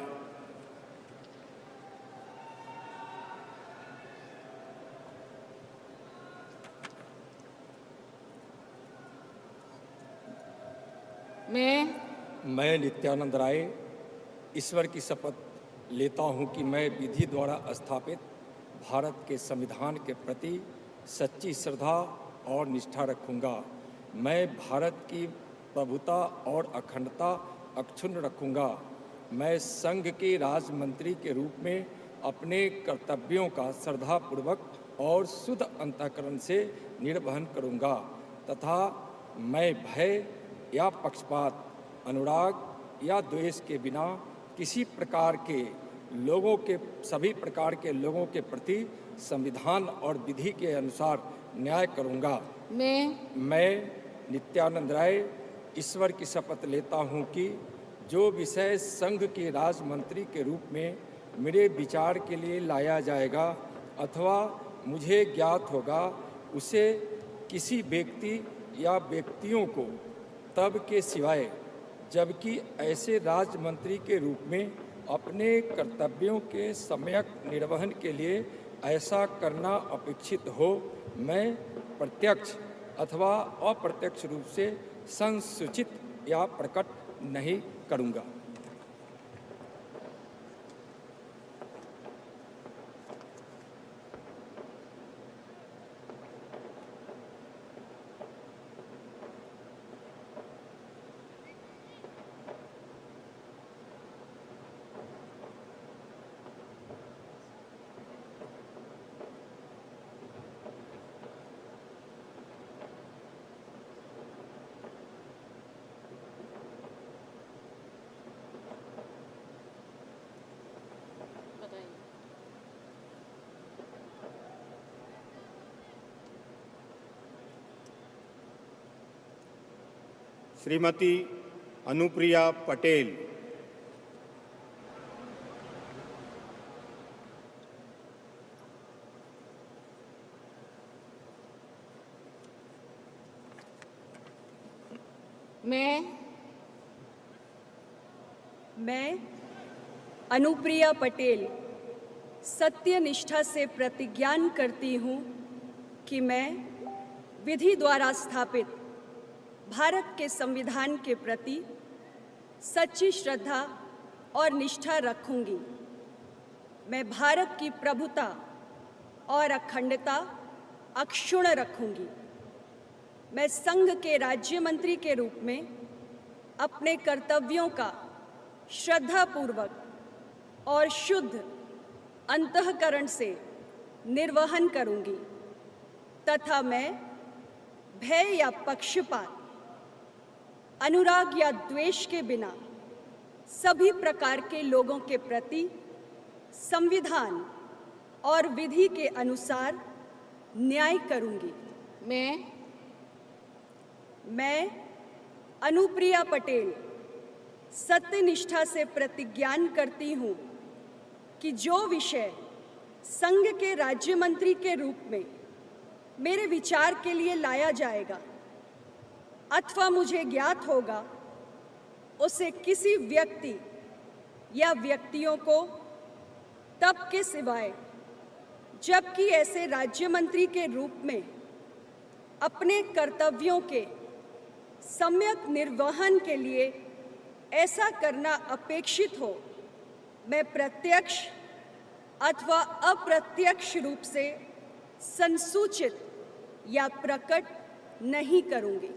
मैं नित्यानंद राय ईश्वर की शपथ लेता हूं कि मैं विधि द्वारा स्थापित भारत के संविधान के प्रति सच्ची श्रद्धा और निष्ठा रखूंगा। मैं भारत की प्रभुता और अखंडता अक्षुण्ण रखूंगा। मैं संघ के राज्य मंत्री के रूप में अपने कर्तव्यों का श्रद्धापूर्वक और शुद्ध अंतःकरण से निर्वहन करूंगा तथा मैं भय या पक्षपात, अनुराग या द्वेष के बिना किसी प्रकार के सभी प्रकार के लोगों के प्रति संविधान और विधि के अनुसार न्याय करूंगा। मैं नित्यानंद राय ईश्वर की शपथ लेता हूं कि जो विषय संघ के राज्य मंत्री के रूप में मेरे विचार के लिए लाया जाएगा अथवा मुझे ज्ञात होगा, उसे किसी व्यक्ति या व्यक्तियों को तब के सिवाय जबकि ऐसे राज्य मंत्री के रूप में अपने कर्तव्यों के सम्यक निर्वहन के लिए ऐसा करना अपेक्षित हो, मैं प्रत्यक्ष अथवा अप्रत्यक्ष रूप से संसूचित या प्रकट नहीं करूँगा। श्रीमती अनुप्रिया पटेल। मैं अनुप्रिया पटेल सत्य निष्ठा से प्रतिज्ञान करती हूँ कि मैं विधि द्वारा स्थापित भारत के संविधान के प्रति सच्ची श्रद्धा और निष्ठा रखूंगी। मैं भारत की प्रभुता और अखंडता अक्षुण्ण रखूंगी। मैं संघ के राज्य मंत्री के रूप में अपने कर्तव्यों का श्रद्धापूर्वक और शुद्ध अंतःकरण से निर्वहन करूंगी तथा मैं भय या पक्षपात, अनुराग या द्वेष के बिना सभी प्रकार के लोगों के प्रति संविधान और विधि के अनुसार न्याय करूंगी। मैं अनुप्रिया पटेल सत्यनिष्ठा से प्रतिज्ञान करती हूँ कि जो विषय संघ के राज्य मंत्री के रूप में मेरे विचार के लिए लाया जाएगा अथवा मुझे ज्ञात होगा, उसे किसी व्यक्ति या व्यक्तियों को तब के सिवाय जबकि ऐसे राज्य मंत्री के रूप में अपने कर्तव्यों के सम्यक निर्वहन के लिए ऐसा करना अपेक्षित हो, मैं प्रत्यक्ष अथवा अप्रत्यक्ष रूप से संसूचित या प्रकट नहीं करूंगी।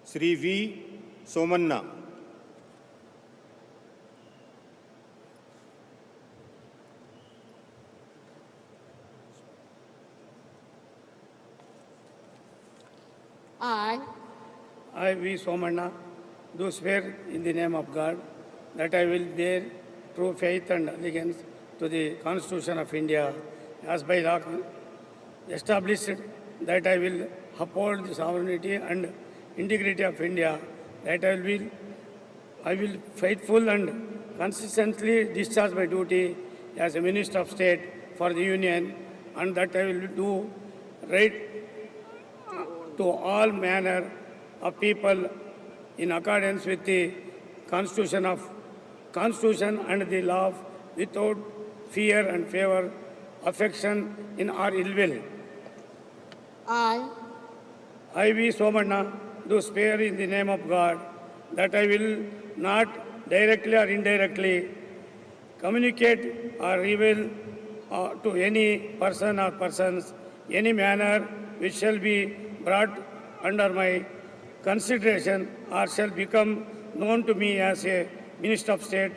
Shri V Somanna. I I, V. Somanna, do swear in the name of God that I will bear true faith and allegiance to the Constitution of India as by law established, that I will uphold the sovereignty and integrity of India, that I will faithful and consistently discharge my duty as a Minister of State for the Union, and that I will do right to all manner of people in accordance with the Constitution and the law, without fear and favor, affection, in or ill will. I, V. Somanna, do swear in the name of God that I will not directly or indirectly communicate or reveal to any person or persons any manner which shall be brought under my consideration or shall become known to me as a Minister of State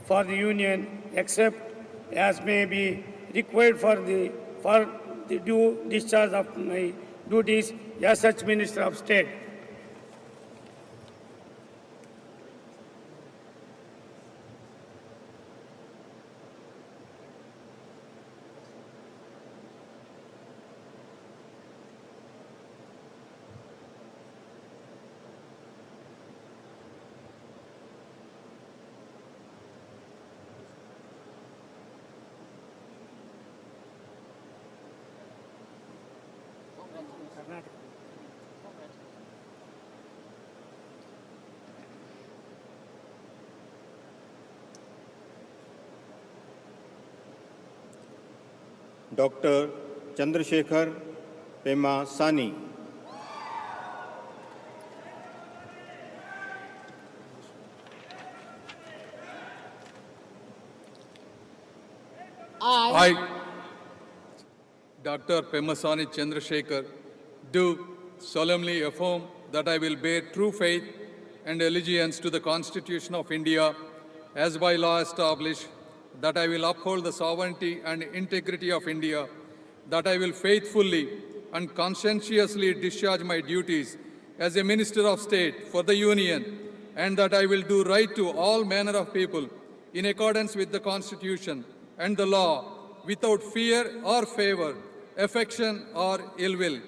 for the Union, except as may be required for the due discharge of my duties as such Minister of State. Doctor Chandrasekhar Pemmasani, I, Dr. Pemasani Chandrasekhar, do solemnly affirm that I will bear true faith and allegiance to the Constitution of India as by law established, that I will uphold the sovereignty and integrity of India, that I will faithfully and conscientiously discharge my duties as a Minister of State for the Union, and that I will do right to all manner of people in accordance with the Constitution and the law, without fear or favor, affection or ill will.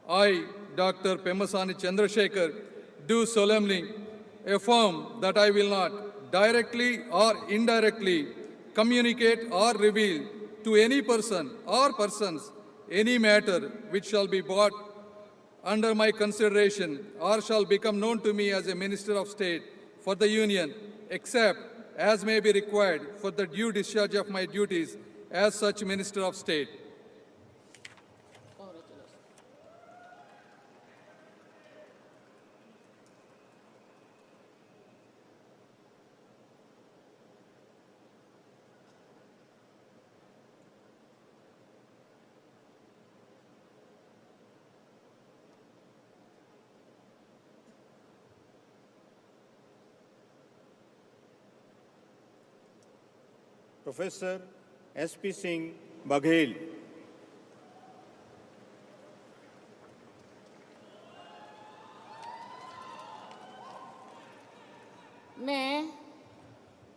I, Dr. Pemasani Chandrasekhar, do solemnly affirm that I will not directly or indirectly communicate or reveal to any person or persons any matter which shall be brought under my consideration or shall become known to me as a Minister of State for the Union, except as may be required for the due discharge of my duties as such Minister of State. Professor SP Singh Baghel,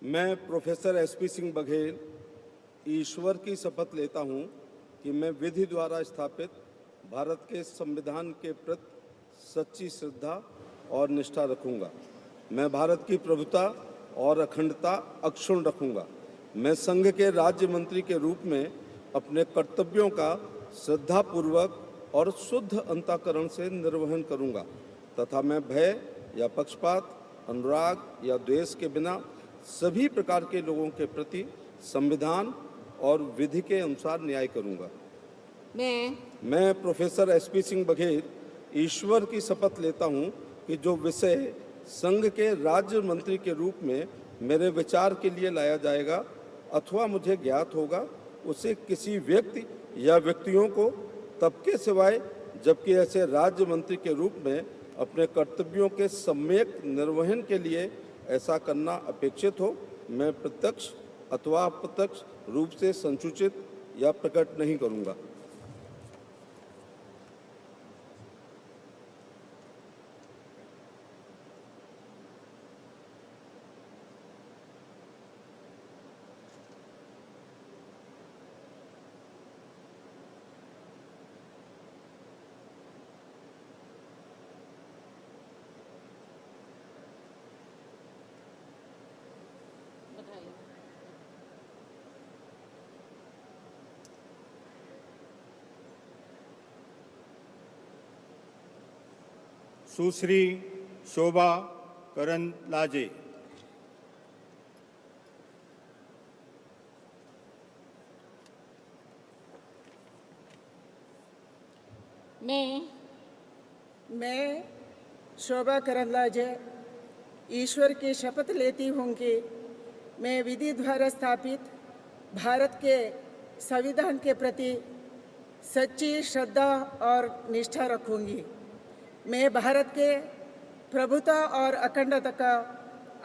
मैं professor SP Singh Baghel ईश्वर की शपथ लेता हूं कि मैं विधि द्वारा स्थापित भारत के संविधान के प्रति सच्ची श्रद्धा और निष्ठा रखूंगा। मैं भारत की प्रभुता और अखंडता अक्षुण्ण रखूंगा। मैं संघ के राज्य मंत्री के रूप में अपने कर्तव्यों का श्रद्धापूर्वक और शुद्ध अंतःकरण से निर्वहन करूंगा तथा मैं भय या पक्षपात, अनुराग या द्वेष के बिना सभी प्रकार के लोगों के प्रति संविधान और विधि के अनुसार न्याय करूंगा। मैं प्रोफेसर SP सिंह बघेल ईश्वर की शपथ लेता हूं कि जो विषय संघ के राज्य मंत्री के रूप में मेरे विचार के लिए लाया जाएगा अथवा मुझे ज्ञात होगा, उसे किसी व्यक्ति या व्यक्तियों को तब के सिवाय जबकि ऐसे राज्य मंत्री के रूप में अपने कर्तव्यों के सम्यक निर्वहन के लिए ऐसा करना अपेक्षित हो, मैं प्रत्यक्ष अथवा अप्रत्यक्ष रूप से संसूचित या प्रकट नहीं करूंगा। सुश्री शोभा करंदलाजे। मैं शोभा करंदलाजे ईश्वर की शपथ लेती हूँ कि मैं विधि द्वारा स्थापित भारत के संविधान के प्रति सच्ची श्रद्धा और निष्ठा रखूंगी। मैं भारत के प्रभुता और अखंडता का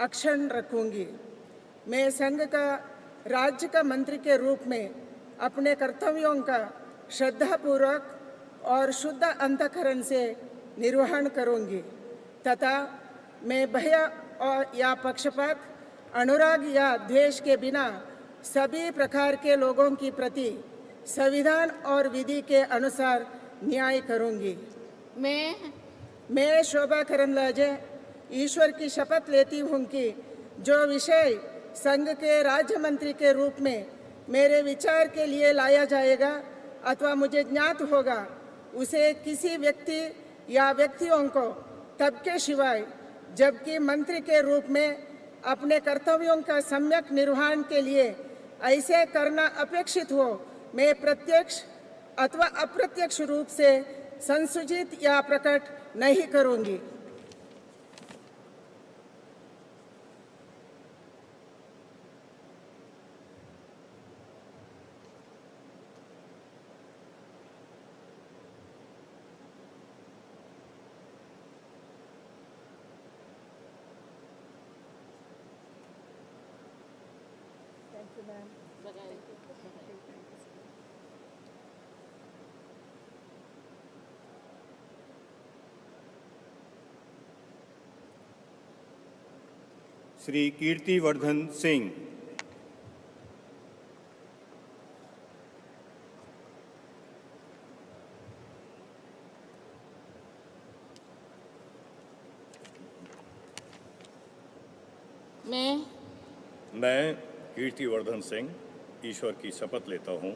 अक्षुण्ण रखूंगी। मैं संघ का राज्य का मंत्री के रूप में अपने कर्तव्यों का श्रद्धापूर्वक और शुद्ध अंतःकरण से निर्वहन करूंगी तथा मैं भय या पक्षपात, अनुराग या द्वेष के बिना सभी प्रकार के लोगों की प्रति संविधान और विधि के अनुसार न्याय करूंगी। मैं शोभा करंदलाजे ईश्वर की शपथ लेती हूँ कि जो विषय संघ के राज्य मंत्री के रूप में मेरे विचार के लिए लाया जाएगा अथवा मुझे ज्ञात होगा, उसे किसी व्यक्ति या व्यक्तियों को तब के सिवाय जबकि मंत्री के रूप में अपने कर्तव्यों का सम्यक निर्वहन के लिए ऐसे करना अपेक्षित हो, मैं प्रत्यक्ष अथवा अप्रत्यक्ष रूप से संसूचित या प्रकट नहीं करूंगी। श्री कीर्तिवर्धन सिंह। मैं कीर्तिवर्धन सिंह ईश्वर की शपथ लेता हूँ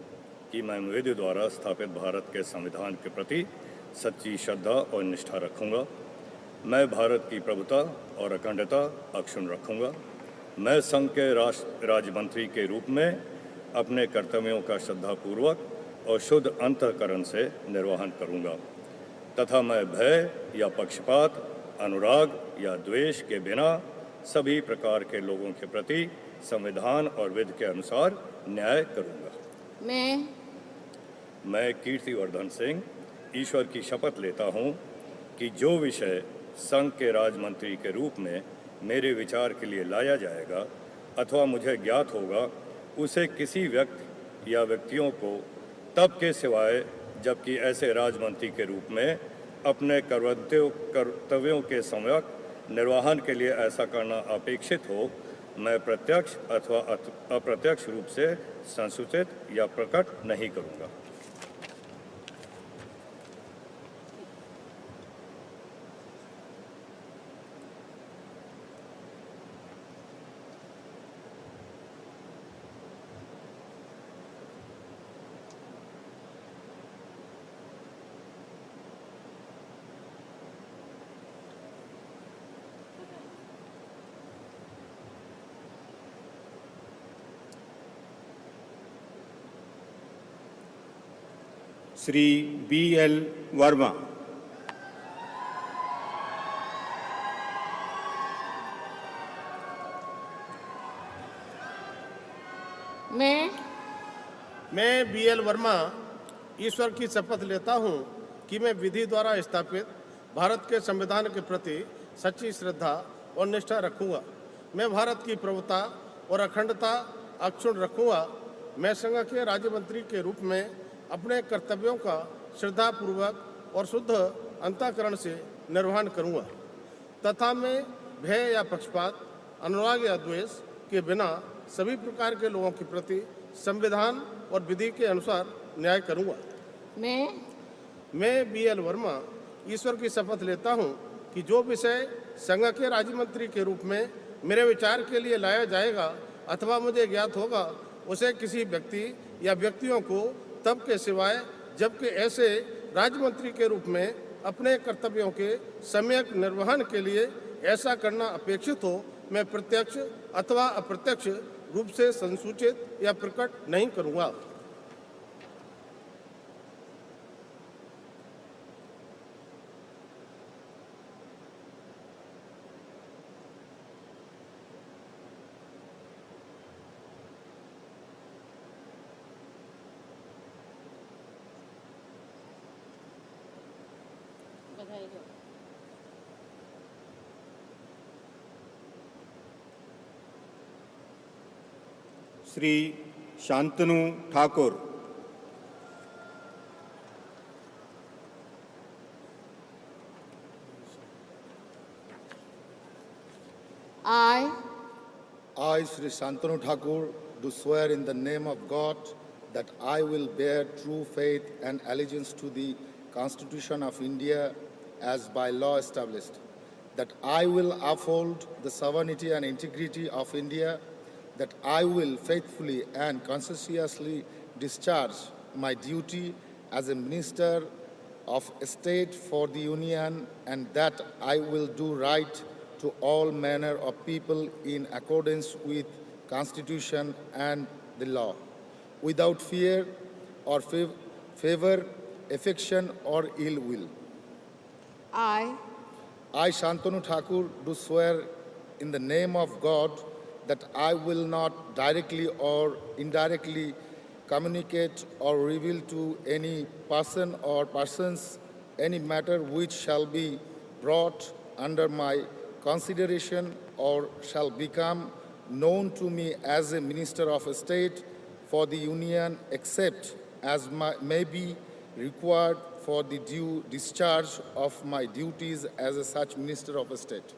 कि मैं विधि द्वारा स्थापित भारत के संविधान के प्रति सच्ची श्रद्धा और निष्ठा रखूँगा। मैं भारत की प्रभुता और अखंडता अक्षुण्ण रखूँगा। मैं संघ के राज्य मंत्री के रूप में अपने कर्तव्यों का श्रद्धापूर्वक और शुद्ध अंतःकरण से निर्वहन करूँगा तथा मैं भय या पक्षपात, अनुराग या द्वेष के बिना सभी प्रकार के लोगों के प्रति संविधान और विधि के अनुसार न्याय करूँगा। मैं कीर्तिवर्धन सिंह ईश्वर की शपथ लेता हूँ कि जो विषय संघ के राज्य मंत्री के रूप में मेरे विचार के लिए लाया जाएगा अथवा मुझे ज्ञात होगा, उसे किसी व्यक्ति या व्यक्तियों को तब के सिवाय जबकि ऐसे राज्य मंत्री के रूप में अपने कर्तव्यों के सम्यक निर्वहन के लिए ऐसा करना अपेक्षित हो, मैं प्रत्यक्ष अथवा अप्रत्यक्ष रूप से संसूचित या प्रकट नहीं करूँगा। श्री BL वर्मा। मैं BL वर्मा ईश्वर की शपथ लेता हूँ कि मैं विधि द्वारा स्थापित भारत के संविधान के प्रति सच्ची श्रद्धा और निष्ठा रखूँगा। मैं भारत की प्रभुता और अखंडता अक्षुण्ण रखूँगा। मैं संघ के राज्य मंत्री के रूप में अपने कर्तव्यों का श्रद्धापूर्वक और शुद्ध अंतःकरण से निर्वहन करूँगा तथा मैं भय या पक्षपात, अनुराग या द्वेष के बिना सभी प्रकार के लोगों के प्रति संविधान और विधि के अनुसार न्याय करूँगा। मैं BL वर्मा ईश्वर की शपथ लेता हूँ कि जो विषय संघ के राज्य मंत्री के रूप में मेरे विचार के लिए लाया जाएगा अथवा मुझे ज्ञात होगा, उसे किसी व्यक्ति या व्यक्तियों को तब के सिवाय जबकि ऐसे राज्य मंत्री के रूप में अपने कर्तव्यों के सम्यक निर्वहन के लिए ऐसा करना अपेक्षित हो, मैं प्रत्यक्ष अथवा अप्रत्यक्ष रूप से संसूचित या प्रकट नहीं करूँगा। Shri Shantanu Thakur. I, Sri Shantanu Thakur, do swear in the name of God that I will bear true faith and allegiance to the Constitution of India as by law established, that I will uphold the sovereignty and integrity of India, that I will faithfully and conscientiously discharge my duty as a Minister of State for the Union, and that I will do right to all manner of people in accordance with Constitution and the law, without fear or favor, affection or ill will. I, Shantanu Thakur, do swear in the name of God that I will not directly or indirectly communicate or reveal to any person or persons any matter which shall be brought under my consideration or shall become known to me as a Minister of State for the Union, except as may be required for the due discharge of my duties as a such Minister of State.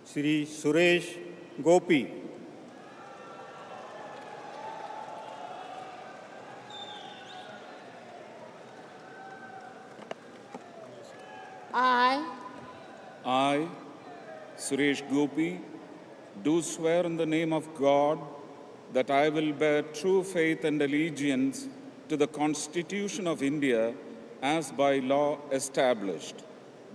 Shri Suresh Gopi. I, Suresh Gopi, do swear in the name of God that I will bear true faith and allegiance to the Constitution of India as by law established,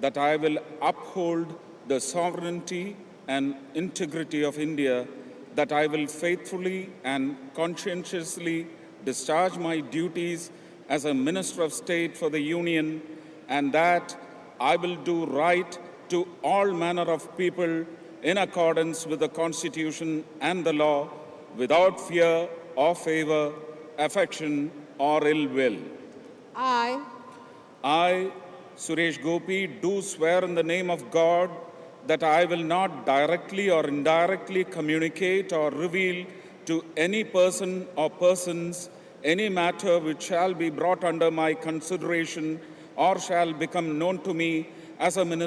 that I will uphold the sovereignty and integrity of India, that I will faithfully and conscientiously discharge my duties as a Minister of State for the Union, and that I will do right to all manner of people in accordance with the Constitution and the law, without fear or favor, affection or ill will. I, Suresh Gopi, do swear in the name of God that I will not directly or indirectly communicate or reveal to any person or persons any matter which shall be brought under my consideration or shall become known to me as a Minister